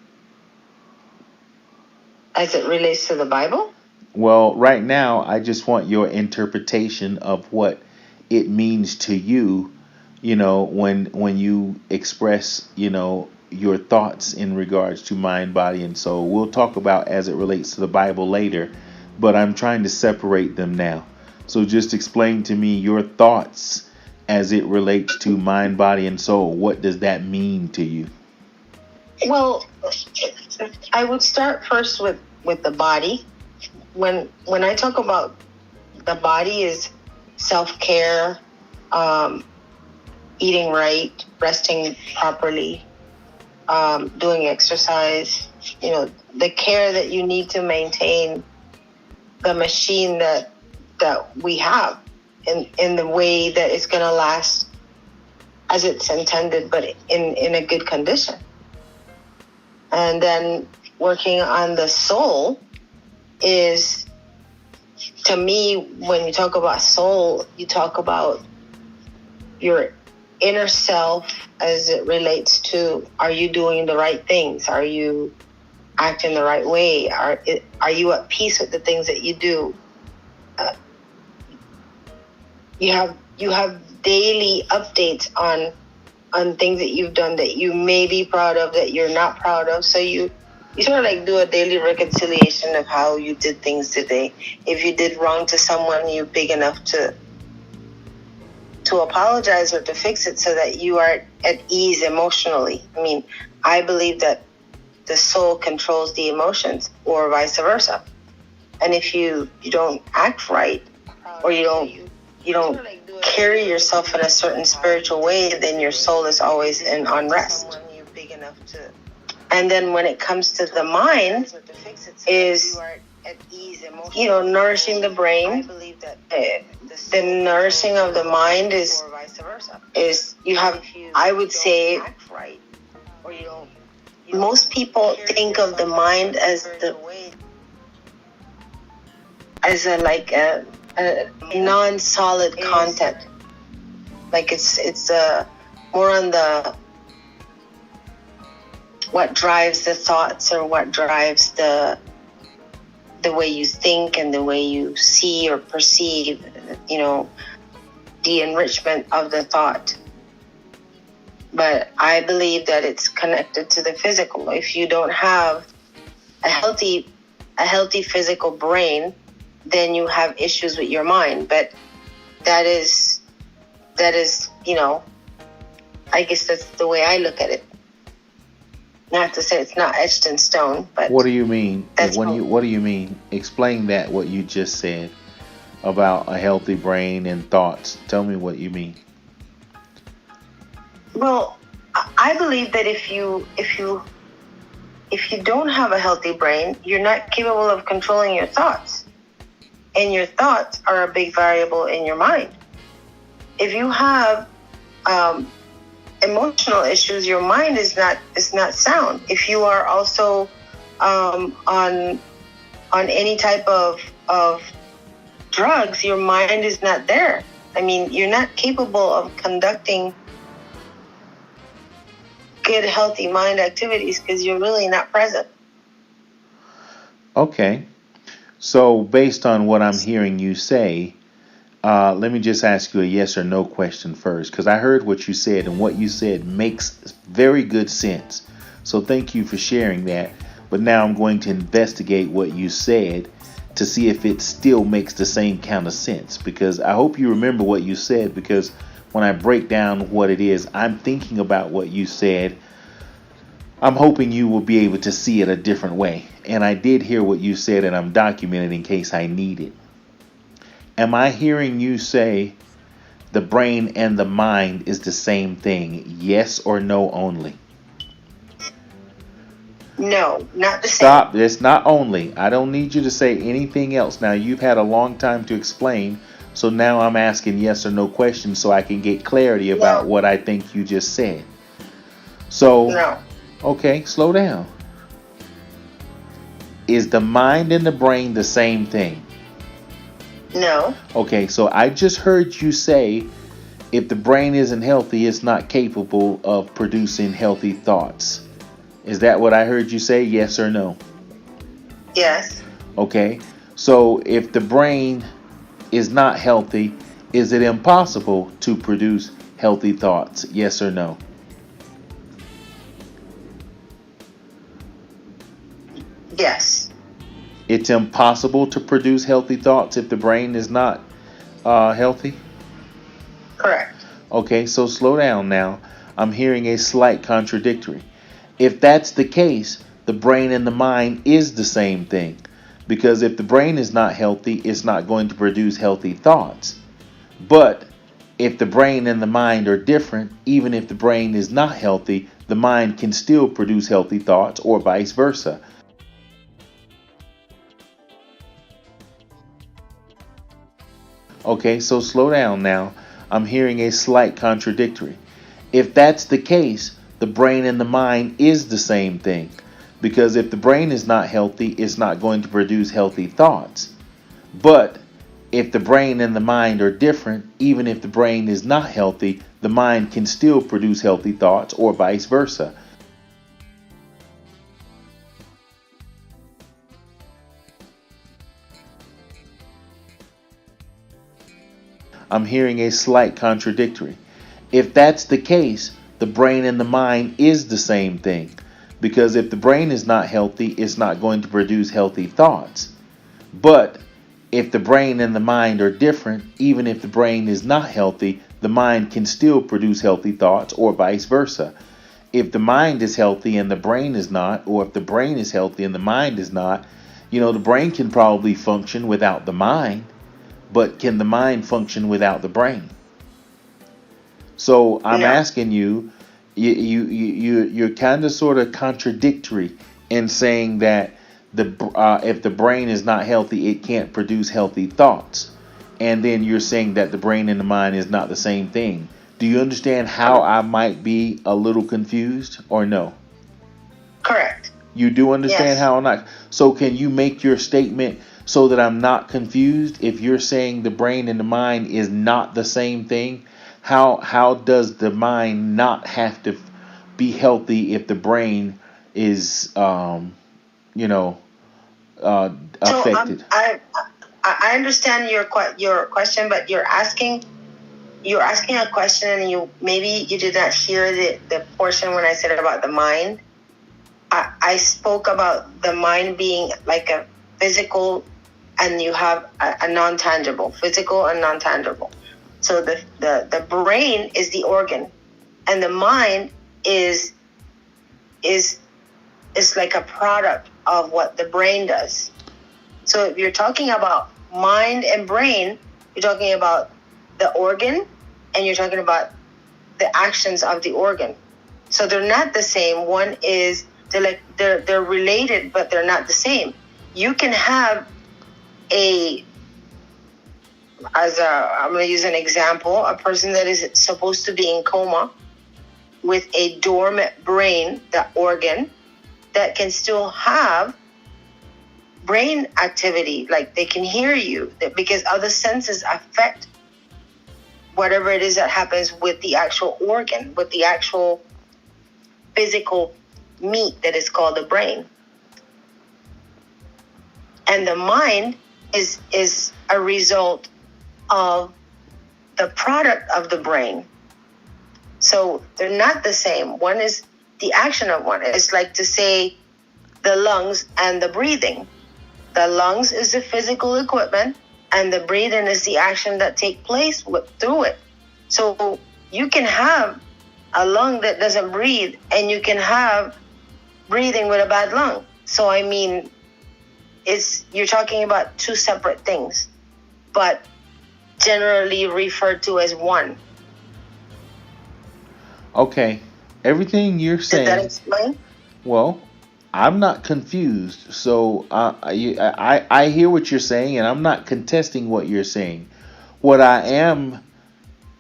As it relates to the Bible? Well, right now, I just want your interpretation of what it means to you, when you express, your thoughts in regards to mind, body, and soul. We'll talk about as it relates to the Bible later, but I'm trying to separate them now. So just explain to me your thoughts as it relates to mind, body, and soul. What does that mean to you? Well, I would start first with the body. When I talk about the body is self-care, eating right, resting properly, doing exercise, the care that you need to maintain the machine that we have in the way that it's going to last as it's intended, but in a good condition. And then working on the soul is, to me, when you talk about soul, you talk about your inner self as it relates to, are you doing the right things? Are you acting the right way? Are you at peace with the things that you do? You have daily updates on things that you've done that you may be proud of, that you're not proud of. So you sort of like do a daily reconciliation of how you did things today. If you did wrong to someone, you're big enough to apologize or to fix it so that you are at ease emotionally. I mean, I believe that the soul controls the emotions or vice versa. And if you don't act right, or you don't carry yourself in a certain spiritual way, then your soul is always in unrest. And then when it comes to the mind, is nourishing the brain. The nourishing of the mind is you have, I would say, most people think of the mind as a non-solid content. Like it's more on the what drives the thoughts, or what drives the way you think and the way you see or perceive, the enrichment of the thought. But I believe that it's connected to the physical. If you don't have a healthy physical brain, then you have issues with your mind. But that is, I guess that's the way I look at it. Not to say it's not etched in stone, but what do you mean? What do you mean? Explain that, what you just said about a healthy brain and thoughts. Tell me what you mean. Well, I believe that if you don't have a healthy brain, you're not capable of controlling your thoughts. And your thoughts are a big variable in your mind. If you have emotional issues, your mind is not sound. If you are also on any type of drugs, your mind is not there. I mean, you're not capable of conducting good, healthy mind activities because you're really not present. Okay. So based on what I'm hearing you say, let me just ask you a yes or no question first, because I heard what you said, and what you said makes very good sense. So thank you for sharing that. But now I'm going to investigate what you said to see if it still makes the same kind of sense, because I hope you remember what you said, because when I break down what it is, I'm thinking about what you said. I'm hoping you will be able to see it a different way. And I did hear what you said, and I'm documenting in case I need it. Am I hearing you say the brain and the mind is the same thing? Yes or no only? No, not the same. Stop. It's not only. I don't need you to say anything else. Now, you've had a long time to explain, so now I'm asking yes or no questions so I can get clarity about what I think you just said. So, no. Okay, slow down. Is the mind and the brain the same thing? No. Okay, so I just heard you say if the brain isn't healthy, it's not capable of producing healthy thoughts. Is that what I heard you say? Yes or no? Yes. Okay, so if the brain is not healthy, is it impossible to produce healthy thoughts? Yes or no? Yes. It's impossible to produce healthy thoughts if the brain is not healthy? Correct. Okay, so slow down now. I'm hearing a slight contradictory. If that's the case, the brain and the mind is the same thing. Because if the brain is not healthy, it's not going to produce healthy thoughts. But if the brain and the mind are different, even if the brain is not healthy, the mind can still produce healthy thoughts, or vice versa. Okay, so slow down now. I'm hearing a slight contradictory. If that's the case, the brain and the mind is the same thing. Because if the brain is not healthy, it's not going to produce healthy thoughts. But if the brain and the mind are different, even if the brain is not healthy, the mind can still produce healthy thoughts, or vice versa. I'm hearing a slight contradictory. If that's the case, the brain and the mind is the same thing. Because if the brain is not healthy, it's not going to produce healthy thoughts. But if the brain and the mind are different, even if the brain is not healthy, the mind can still produce healthy thoughts, or vice versa. If the mind is healthy and the brain is not, or if the brain is healthy and the mind is not, the brain can probably function without the mind. But can the mind function without the brain? So I'm asking you, you're kind of sort of contradictory in saying that if the brain is not healthy, it can't produce healthy thoughts. And then you're saying that the brain and the mind is not the same thing. Do you understand how I might be a little confused, or no? Correct. You do understand how I'm not? So can you make your statement so that I'm not confused? If you're saying the brain and the mind is not the same thing, how does the mind not have to be healthy if the brain is affected? So I understand your question, but you're asking a question, and maybe you did not hear the portion when I said about the mind. I spoke about the mind being like a physical, and you have a non-tangible, physical and non-tangible. So the brain is the organ, and the mind is like a product of what the brain does. So if you're talking about mind and brain, you're talking about the organ, and you're talking about the actions of the organ. So they're not the same. One is they're related, but they're not the same. You can have I'm going to use an example, a person that is supposed to be in coma with a dormant brain, the organ, that can still have brain activity, like they can hear you, because other senses affect whatever it is that happens with the actual organ, with the actual physical meat that is called the brain. And the mind is a result of the product of the brain. So they're not the same. One is the action of one. It's like to say the lungs and the breathing. The lungs is the physical equipment, and the breathing is the action that take place through it. So you can have a lung that doesn't breathe, and you can have breathing with a bad lung. So I mean, you're talking about two separate things, but generally referred to as one. Okay, everything you're saying. Did that explain? Well, I'm not confused. So I hear what you're saying, and I'm not contesting what you're saying. What I am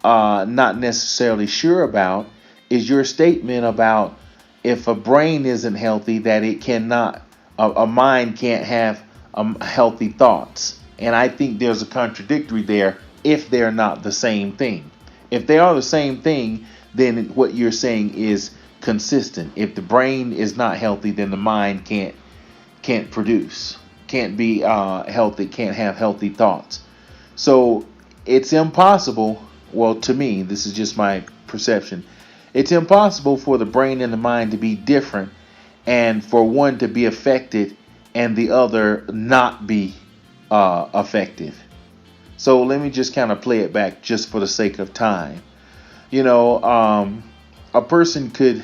not necessarily sure about is your statement about if a brain isn't healthy, that it cannot, a mind can't have healthy thoughts. And I think there's a contradictory there if they're not the same thing. If they are the same thing, then what you're saying is consistent. If the brain is not healthy, then the mind can't produce, can't be healthy, can't have healthy thoughts. So it's impossible. Well, to me, this is just my perception. It's impossible for the brain and the mind to be different, and for one to be affected and the other not be effective. So let me just kind of play it back just for the sake of time. A person could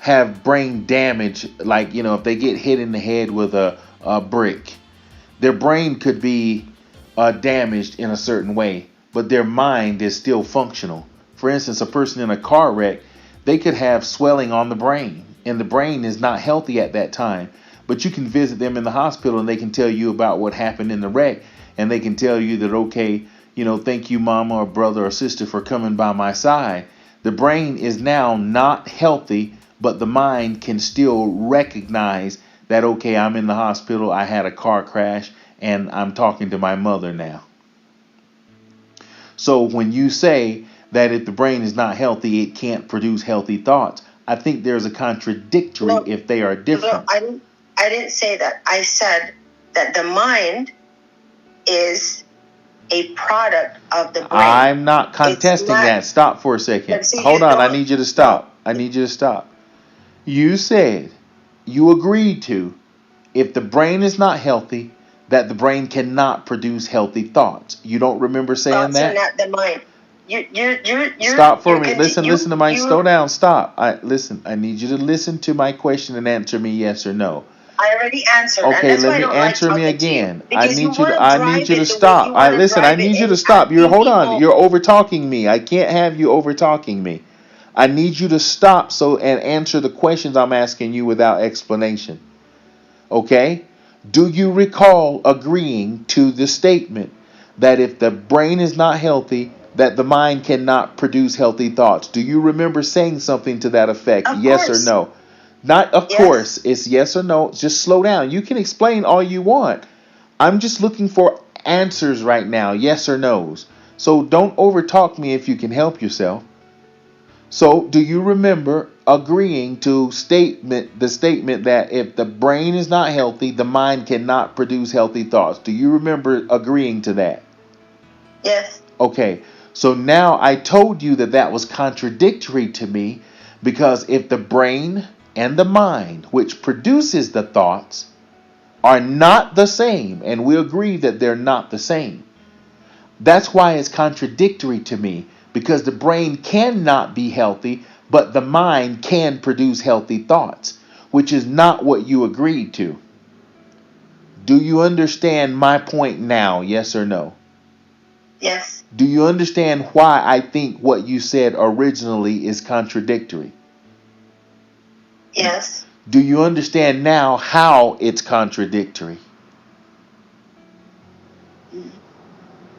have brain damage, like, if they get hit in the head with a brick, their brain could be damaged in a certain way, but their mind is still functional. For instance, a person in a car wreck, they could have swelling on the brain, and the brain is not healthy at that time. But you can visit them in the hospital, and they can tell you about what happened in the wreck, and they can tell you that, okay, thank you, mama or brother or sister, for coming by my side. The brain is now not healthy, but the mind can still recognize that, okay, I'm in the hospital, I had a car crash, and I'm talking to my mother now. So when you say that if the brain is not healthy, it can't produce healthy thoughts, I think there's a contradictory if they are different. No, I didn't say that. I said that the mind is a product of the brain. I'm not contesting that. Stop for a second. Hold on. I need you to stop. I need you to stop. You said, you agreed to, if the brain is not healthy, that the brain cannot produce healthy thoughts. You don't remember saying that? Thoughts are not the mind. You're stop for me. Listen to my. Slow down. Stop. I need you to listen to my question and answer me yes or no. I already answered. Okay, let me answer me again. I need you to stop. I need you to stop. Hold on. You're over talking me. I can't have you over talking me. I need you to stop and answer the questions I'm asking you without explanation. Okay? Do you recall agreeing to the statement that if the brain is not healthy, that the mind cannot produce healthy thoughts? Do you remember saying something to that effect? Yes or no? Not of course. It's yes or no. Just slow down. You can explain all you want. I'm just looking for answers right now, yes or no's. So don't overtalk me if you can help yourself. So do you remember agreeing to the statement that if the brain is not healthy, the mind cannot produce healthy thoughts? Do you remember agreeing to that? Yes. Okay. So now I told you that was contradictory to me, because if the brain and the mind, which produces the thoughts, are not the same, and we agree that they're not the same, that's why it's contradictory to me, because the brain cannot be healthy, but the mind can produce healthy thoughts, which is not what you agreed to. Do you understand my point now, yes or no? Yes. Do you understand why I think what you said originally is contradictory? Yes. Do you understand now how it's contradictory?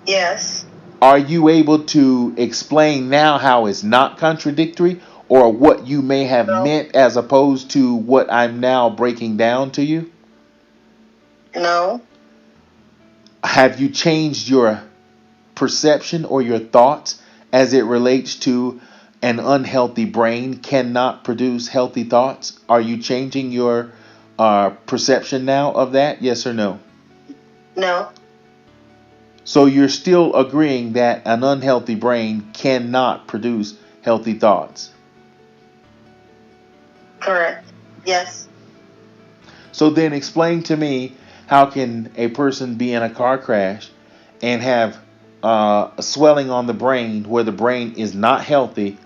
Yes. Are you able to explain now how it's not contradictory, or what you may have No. meant as opposed to what I'm now breaking down to you? No. Have you changed your perception or your thoughts as it relates to an unhealthy brain cannot produce healthy thoughts? Are you changing your perception now of that? Yes or no? No. So you're still agreeing that an unhealthy brain cannot produce healthy thoughts. Correct. Yes. So then explain to me, how can a person be in a car crash and have a swelling on the brain where the brain is not healthy,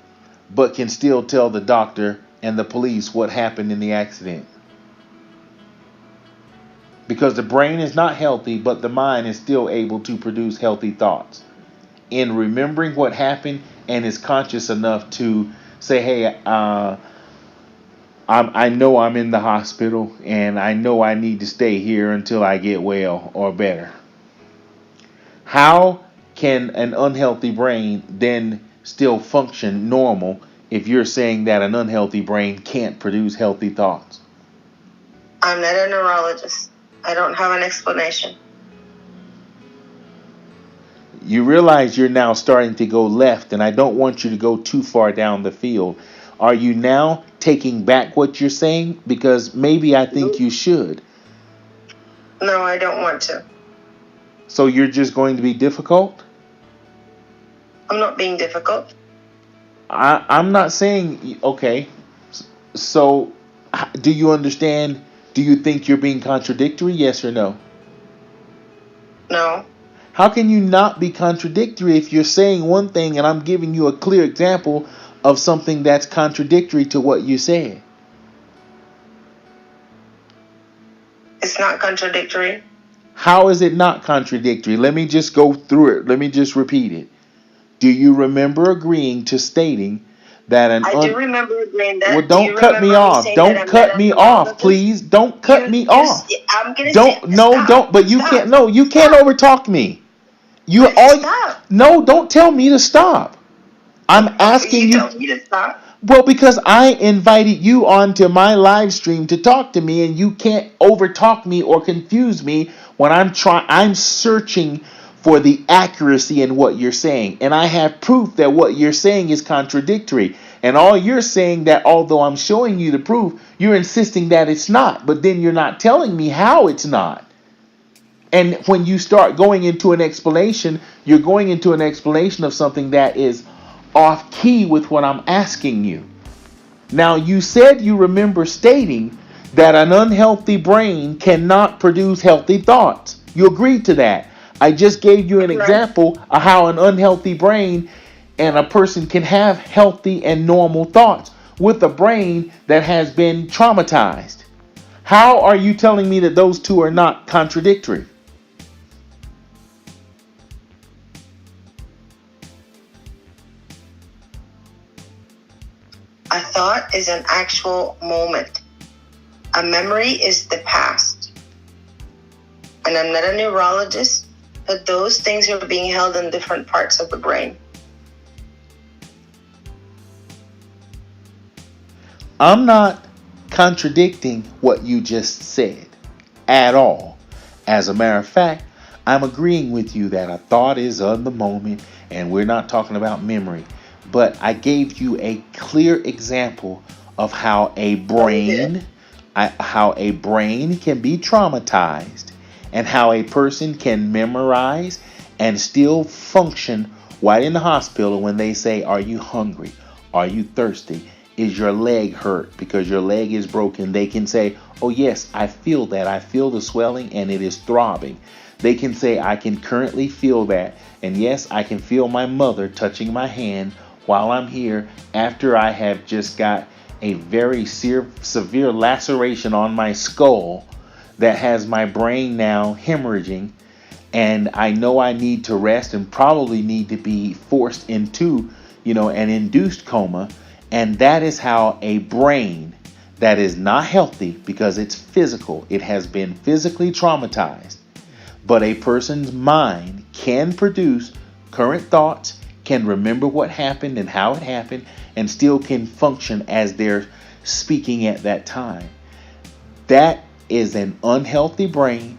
but can still tell the doctor and the police what happened in the accident? Because the brain is not healthy, but the mind is still able to produce healthy thoughts. In remembering what happened, and is conscious enough to say, hey, I know I'm in the hospital, and I know I need to stay here until I get well or better. How can an unhealthy brain then still function normal if you're saying that an unhealthy brain can't produce healthy thoughts? I'm not a neurologist. I don't have an explanation. You realize you're now starting to go left, and I don't want you to go too far down the field. Are you now taking back what you're saying? Because maybe I think you should. No, I don't want to. So you're just going to be difficult? I'm not being difficult. I'm not saying, okay. So do you understand? Do you think you're being contradictory? Yes or no? No. How can you not be contradictory if you're saying one thing and I'm giving you a clear example of something that's contradictory to what you said? It's not contradictory. How is it not contradictory? Let me just go through it. Let me just repeat it. Do you remember agreeing to stating that I do remember agreeing that. Well, don't cut me off. Don't cut me off, please. Don't cut me off. I'm gonna Don't, say, no, stop. don't. But you Stop. can't. No, you can't Stop. overtalk me. You But all. stop. No, don't tell me to stop. I'm asking you. told me to stop. Well, because I invited you onto my live stream to talk to me, and you can't overtalk me or confuse me when I'm searching for the accuracy in what you're saying. And I have proof that what you're saying is contradictory. And all you're saying that although I'm showing you the proof, you're insisting that it's not. But then you're not telling me how it's not. And when you start going into an explanation, you're going into an explanation of something that is off key with what I'm asking you. Now, you said you remember stating that an unhealthy brain cannot produce healthy thoughts. You agreed to that. I just gave you an example of how an unhealthy brain and a person can have healthy and normal thoughts with a brain that has been traumatized. How are you telling me that those two are not contradictory? A thought is an actual moment. A memory is the past. And I'm not a neurologist, but those things are being held in different parts of the brain. I'm not contradicting what you just said at all. As a matter of fact, I'm agreeing with you that a thought is on the moment, and we're not talking about memory. But I gave you a clear example of how a brain can be traumatized, and how a person can memorize and still function while in the hospital when they say, are you hungry? Are you thirsty? Is your leg hurt because your leg is broken? They can say, oh yes, I feel that. I feel the swelling and it is throbbing. They can say, I can currently feel that. And yes, I can feel my mother touching my hand while I'm here after I have just got a very severe laceration on my skull that has my brain now hemorrhaging, and I know I need to rest and probably need to be forced into, an induced coma. And that is how a brain that is not healthy because it's physical. It has been physically traumatized. But a person's mind can produce current thoughts, can remember what happened and how it happened, and still can function as they're speaking at that time. That is an unhealthy brain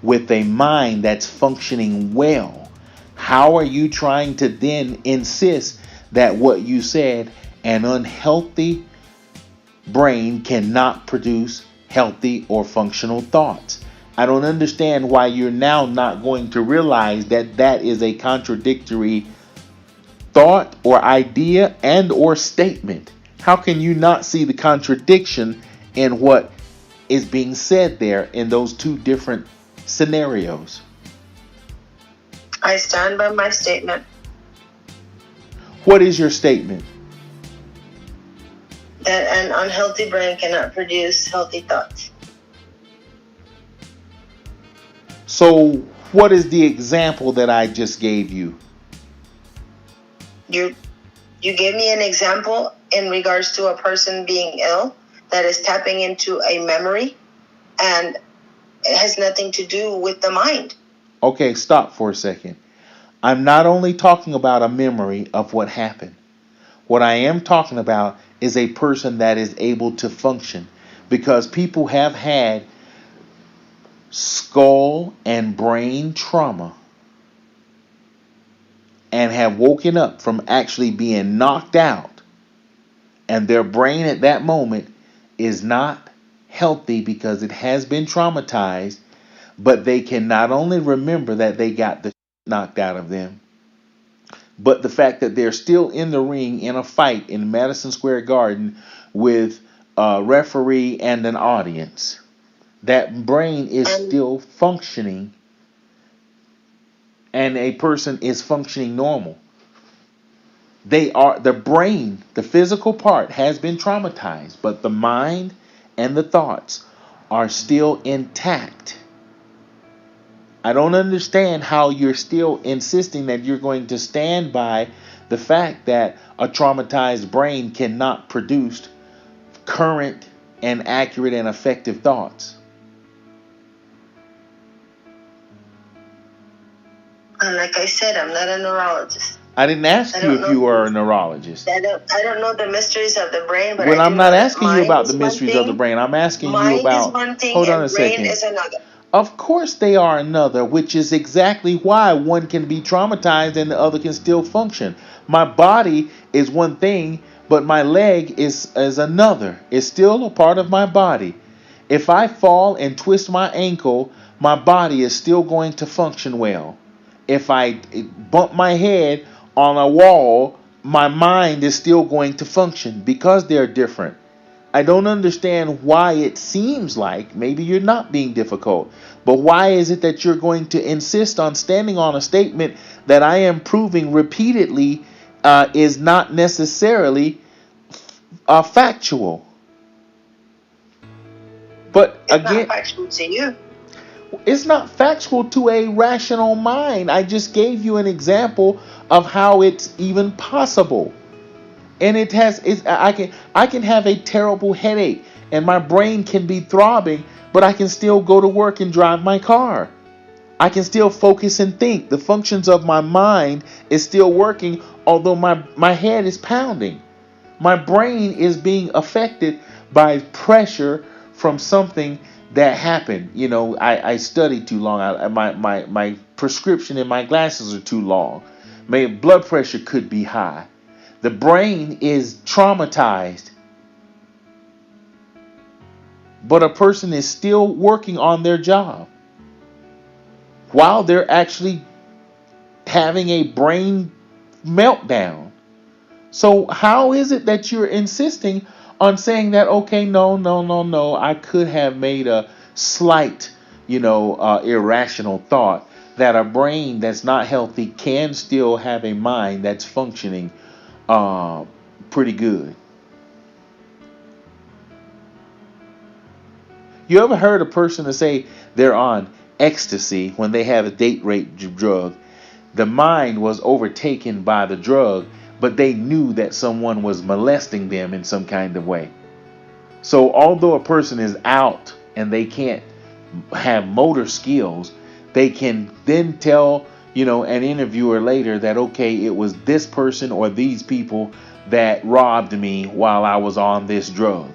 with a mind that's functioning well. How are you trying to then insist that what you said, an unhealthy brain cannot produce healthy or functional thoughts? I don't understand why you're now not going to realize that that is a contradictory thought or idea and or statement. How can you not see the contradiction in what is being said there in those two different scenarios? I stand by my statement. What is your statement? That an unhealthy brain cannot produce healthy thoughts. So, what is the example that I just gave you? You gave me an example in regards to a person being ill that is tapping into a memory, and it has nothing to do with the mind. Okay, stop for a second. I'm not only talking about a memory of what happened. What I am talking about is a person that is able to function, because people have had skull and brain trauma and have woken up from actually being knocked out, and their brain at that moment is not healthy because it has been traumatized, but they can not only remember that they got the knocked out of them, but the fact that they're still in the ring in a fight in Madison Square Garden with a referee and an audience. That brain is still functioning, and a person is functioning normal. The brain, the physical part has been traumatized, but the mind and the thoughts are still intact. I don't understand how you're still insisting that you're going to stand by the fact that a traumatized brain cannot produce current and accurate and effective thoughts. And like I said, I'm not a neurologist. I didn't ask you if you were a neurologist. I don't know the mysteries of the brain, but well, I'm not asking you about the is mysteries one of the thing, brain. I'm asking you mind about. is one thing, Hold on and a brain second. is another. Of course they are another, which is exactly why one can be traumatized and the other can still function. My body is one thing, but my leg is another. It's still a part of my body. If I fall and twist my ankle, my body is still going to function well. If I bump my head on a wall, my mind is still going to function because they're different. I don't understand why it seems like maybe you're not being difficult, but why is it that you're going to insist on standing on a statement that I am proving repeatedly is not necessarily factual? But it's again, not factual to you. It's not factual to a rational mind. I just gave you an example of how it's even possible. And I can have a terrible headache and my brain can be throbbing, but I can still go to work and drive my car. I can still focus and think. The functions of my mind is still working, although my head is pounding. My brain is being affected by pressure from something that happened. You know, I studied too long. My prescription and my glasses are too long. My blood pressure could be high. The brain is traumatized, but a person is still working on their job while they're actually having a brain meltdown. So how is it that you're insisting on saying that, okay, no, I could have made a slight, irrational thought that a brain that's not healthy can still have a mind that's functioning pretty good? You ever heard a person to say they're on ecstasy when they have a date rape drug? The mind was overtaken by the drug, but they knew that someone was molesting them in some kind of way. So although a person is out and they can't have motor skills, they can then tell, an interviewer later that, okay, it was this person or these people that robbed me while I was on this drug.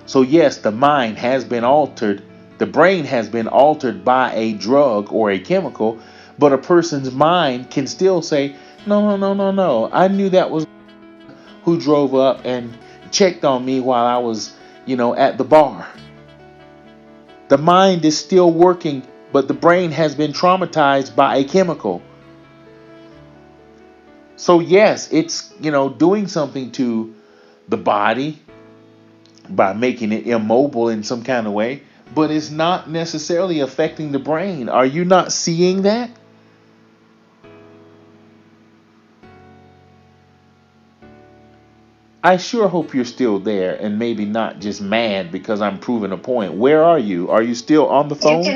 So yes, the mind has been altered. The brain has been altered by a drug or a chemical, but a person's mind can still say, no, no, no, no, no. I knew that was who drove up and checked on me while I was, at the bar. The mind is still working, but the brain has been traumatized by a chemical. So yes, it's, doing something to the body by making it immobile in some kind of way, but it's not necessarily affecting the brain. Are you not seeing that? I sure hope you're still there and maybe not just mad because I'm proving a point. Where are you? Are you still on the phone? You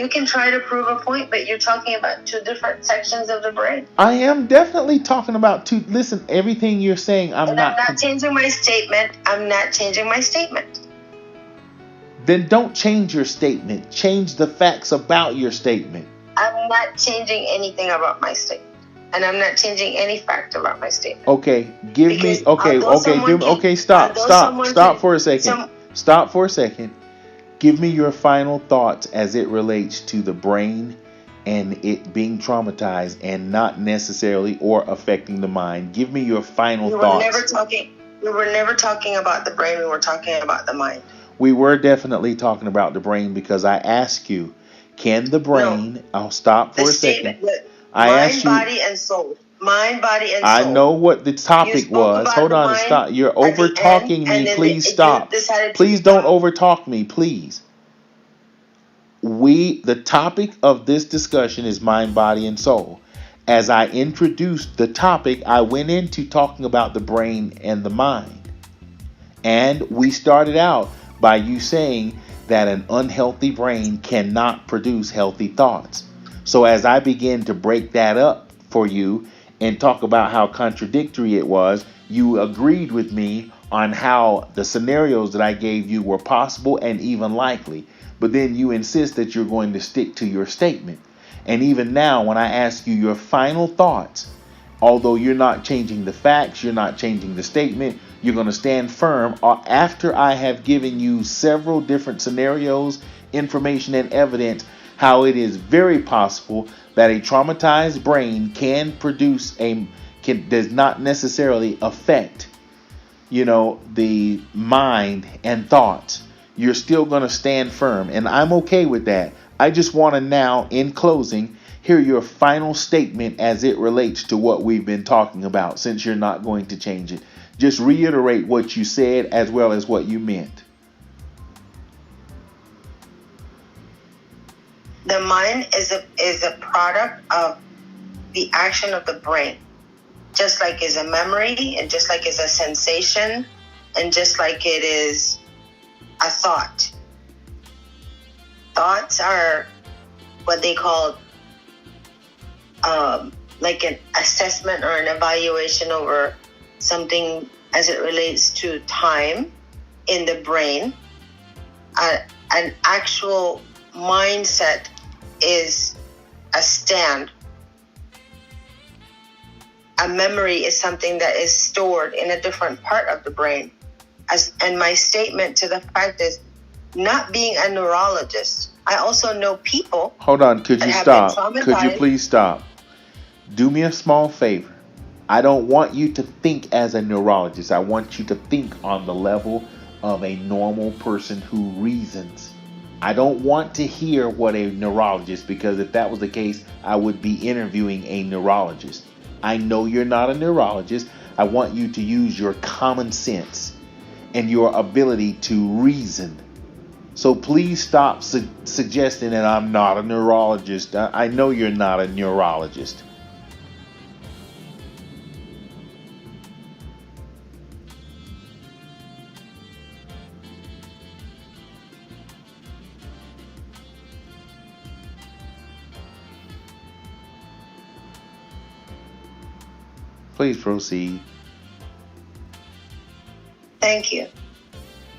can try to prove a point, but you're talking about two different sections of the brain. I am definitely talking about two. Listen, everything you're saying, I'm not changing my statement. I'm not changing my statement. Then don't change your statement. Change the facts about your statement. I'm not changing anything about my statement. And I'm not changing any fact about my statement. Okay, stop for a second. Stop for a second. Give me your final thoughts as it relates to the brain and it being traumatized and not necessarily or affecting the mind. Give me your final thoughts. We were never talking about the brain. We were talking about the mind. We were definitely talking about the brain because I asked you, can the brain... No, I'll stop for a second. Mind, body, and soul. Mind, body, and soul. I know what the topic was. Hold on, stop. You're over talking me. Please stop. Please don't over talk me, please. The topic of this discussion is mind, body, and soul. As I introduced the topic, I went into talking about the brain and the mind. And we started out by you saying that an unhealthy brain cannot produce healthy thoughts. So as I began to break that up for you and talk about how contradictory it was, you agreed with me on how the scenarios that I gave you were possible and even likely. But then you insist that you're going to stick to your statement. And even now, when I ask you your final thoughts, although you're not changing the facts, you're not changing the statement, you're going to stand firm after I have given you several different scenarios, information, and evidence how it is very possible that a traumatized brain does not necessarily affect, the mind and thoughts. You're still going to stand firm, and I'm okay with that. I just want to now, in closing, hear your final statement as it relates to what we've been talking about, since you're not going to change it. Just reiterate what you said as well as what you meant. The mind is a product of the action of the brain, just like is a memory, and just like is a sensation, and just like it is a thought. Thoughts are what they call like an assessment or an evaluation over something as it relates to time in the brain. An actual mindset is a stand. A memory is something that is stored in a different part of the brain. And my statement to the fact is, not being a neurologist, I also know people. Hold on, could you stop? Could you please stop? Do me a small favor. I don't want you to think as a neurologist. I want you to think on the level of a normal person who reasons. I don't want to hear what a neurologist, because if that was the case, I would be interviewing a neurologist. I know you're not a neurologist. I want you to use your common sense and your ability to reason. So please stop suggesting that I'm not a neurologist. I know you're not a neurologist. Please proceed. Thank you.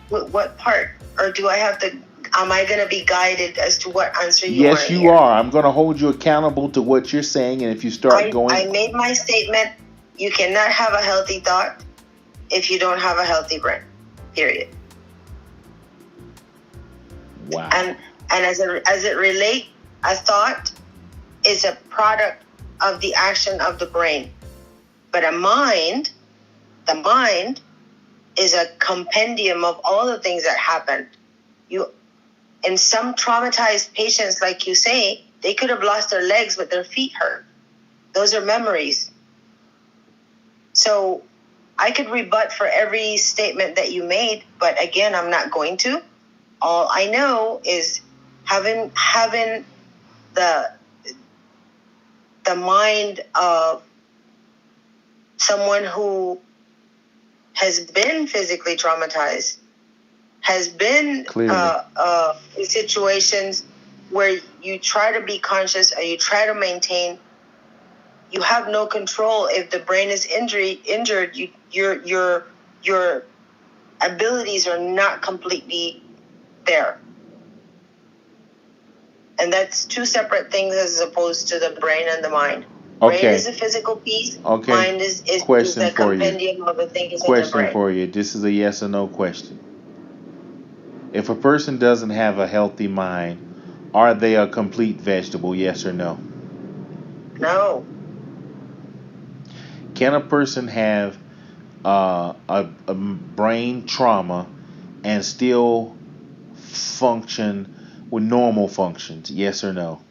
What part? Or do I have to, am I going to be guided as to what answer you want Yes, to you hear? are. I'm going to hold you accountable to what you're saying, and if you start I going, made my statement. You cannot have a healthy thought if you don't have a healthy brain. Period. wow. And as it relates, a thought is a product of the action of the brain. But the mind is a compendium of all the things that happened. In some traumatized patients, like you say, they could have lost their legs, but their feet hurt. Those are memories. So I could rebut for every statement that you made, but again, I'm not going to. All I know is having the mind of someone who has been physically traumatized, has been in situations where you try to be conscious or you try to maintain. You have no control. If the brain is injured, your abilities are not completely there. And that's two separate things as opposed to the brain and the mind. Okay. Brain is a physical piece. Okay. Mind is Question the for you. compendium of the things in the Question brain. for you. This is a yes or no question. If a person doesn't have a healthy mind, are they a complete vegetable? Yes or no? No. Can a person have a brain trauma and still function with normal functions? Yes or no?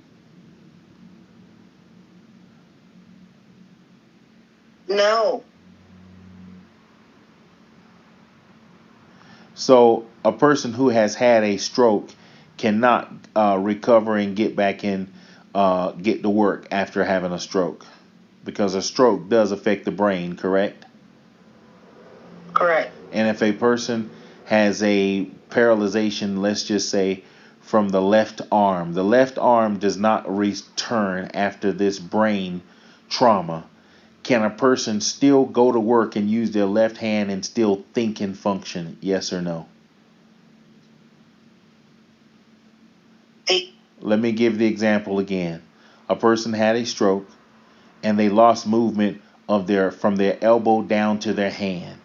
No. So a person who has had a stroke cannot recover and get back in, get to work after having a stroke, because a stroke does affect the brain, correct? Correct. And if a person has a paralyzation, let's just say from the left arm does not return after this brain trauma, can a person still go to work and use their left hand and still think and function? Yes or no? Let me give the example again. A person had a stroke and they lost movement of from their elbow down to their hand.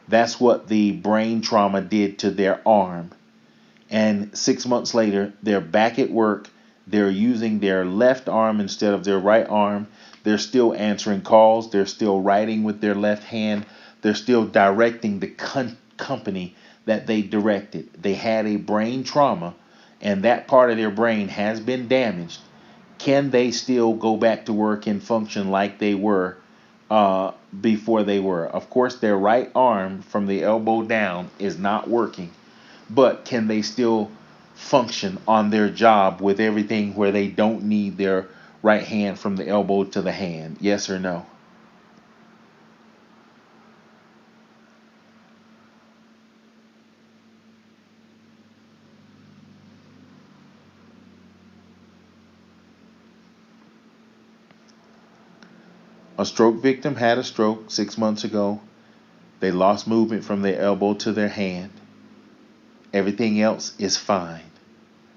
That's what the brain trauma did to their arm. And 6 months later, they're back at work. They're using their left arm instead of their right arm. They're still answering calls. They're still writing with their left hand. They're still directing the company that they directed. They had a brain trauma, and that part of their brain has been damaged. Can they still go back to work and function like they were before they were? Of course, their right arm from the elbow down is not working, but can they still function on their job with everything where they don't need their right hand from the elbow to the hand? Yes or no? A stroke victim had a stroke 6 months ago. They lost movement from their elbow to their hand. Everything else is fine.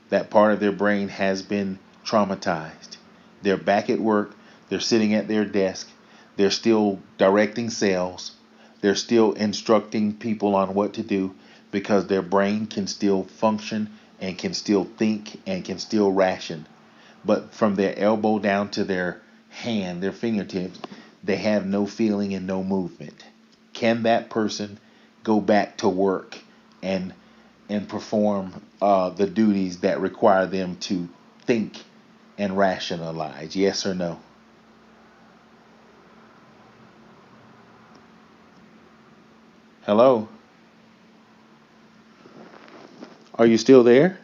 That part of their brain has been traumatized. They're back at work. They're sitting at their desk. They're still directing sales. They're still instructing people on what to do because their brain can still function and can still think and can still ration. But from their elbow down to their hand, their fingertips, they have no feeling and no movement. Can that person go back to work and perform the duties that require them to think and rationalize? Yes or no? Hello? Are you still there?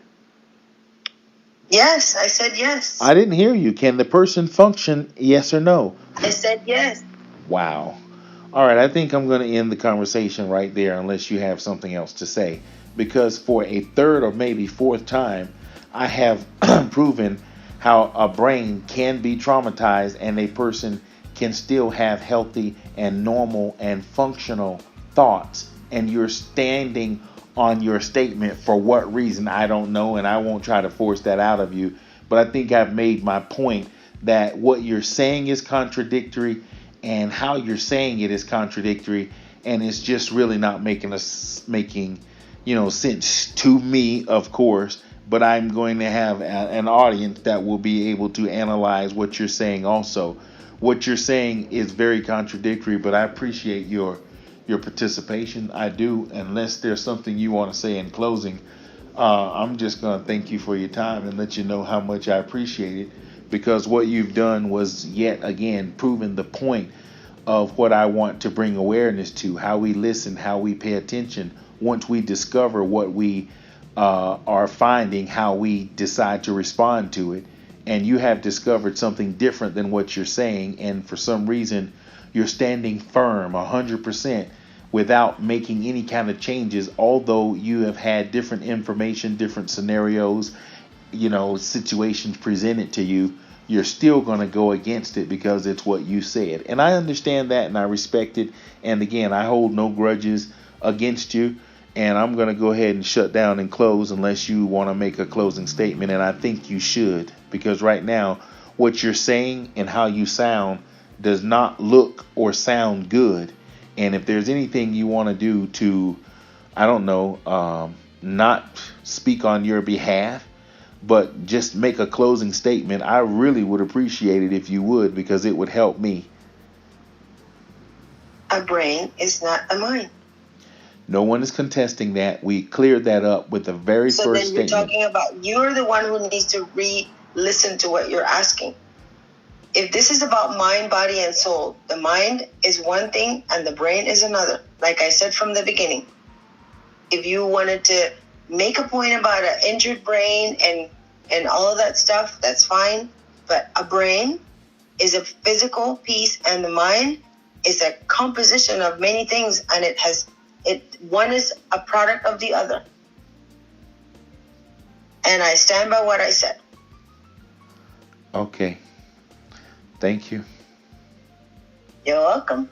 Yes, I said yes. I didn't hear you. Can the person function? Yes or no? I said yes. Wow. All right, I think I'm going to end the conversation right there unless you have something else to say. Because for a third or maybe fourth time, I have proven how a brain can be traumatized and a person can still have healthy and normal and functional thoughts. And you're standing on your statement. For what reason, I don't know, and I won't try to force that out of you. But I think I've made my point that what you're saying is contradictory, and how you're saying it is contradictory, and it's just really not making sense to me, of course. But I'm going to have an audience that will be able to analyze what you're saying also. What you're saying is very contradictory, but I appreciate your participation. I do. Unless there's something you want to say in closing, I'm just going to thank you for your time and let you know how much I appreciate it, because what you've done was yet again proving the point of what I want to bring awareness to: how we listen, how we pay attention. Once we discover what we are finding, how we decide to respond to it. And you have discovered something different than what you're saying, and for some reason you're standing firm 100% without making any kind of changes, although you have had different information, different scenarios, situations presented to you. You're still going to go against it because it's what you said. And I understand that, and I respect it. And again, I hold no grudges against you. And I'm going to go ahead and shut down and close unless you want to make a closing statement. And I think you should, because right now what you're saying and how you sound does not look or sound good. And if there's anything you want to do to, I don't know, not speak on your behalf, but just make a closing statement, I really would appreciate it if you would, because it would help me. A brain is not a mind. No one is contesting that. We cleared that up with the very first statement. So then you're talking about, you're the one who needs to re-listen to what you're asking. If this is about mind, body, and soul, the mind is one thing and the brain is another. Like I said from the beginning, if you wanted to make a point about an injured brain and all of that stuff, that's fine. But a brain is a physical piece, and the mind is a composition of many things, and one is a product of the other. And I stand by what I said. Okay. Thank you. You're welcome.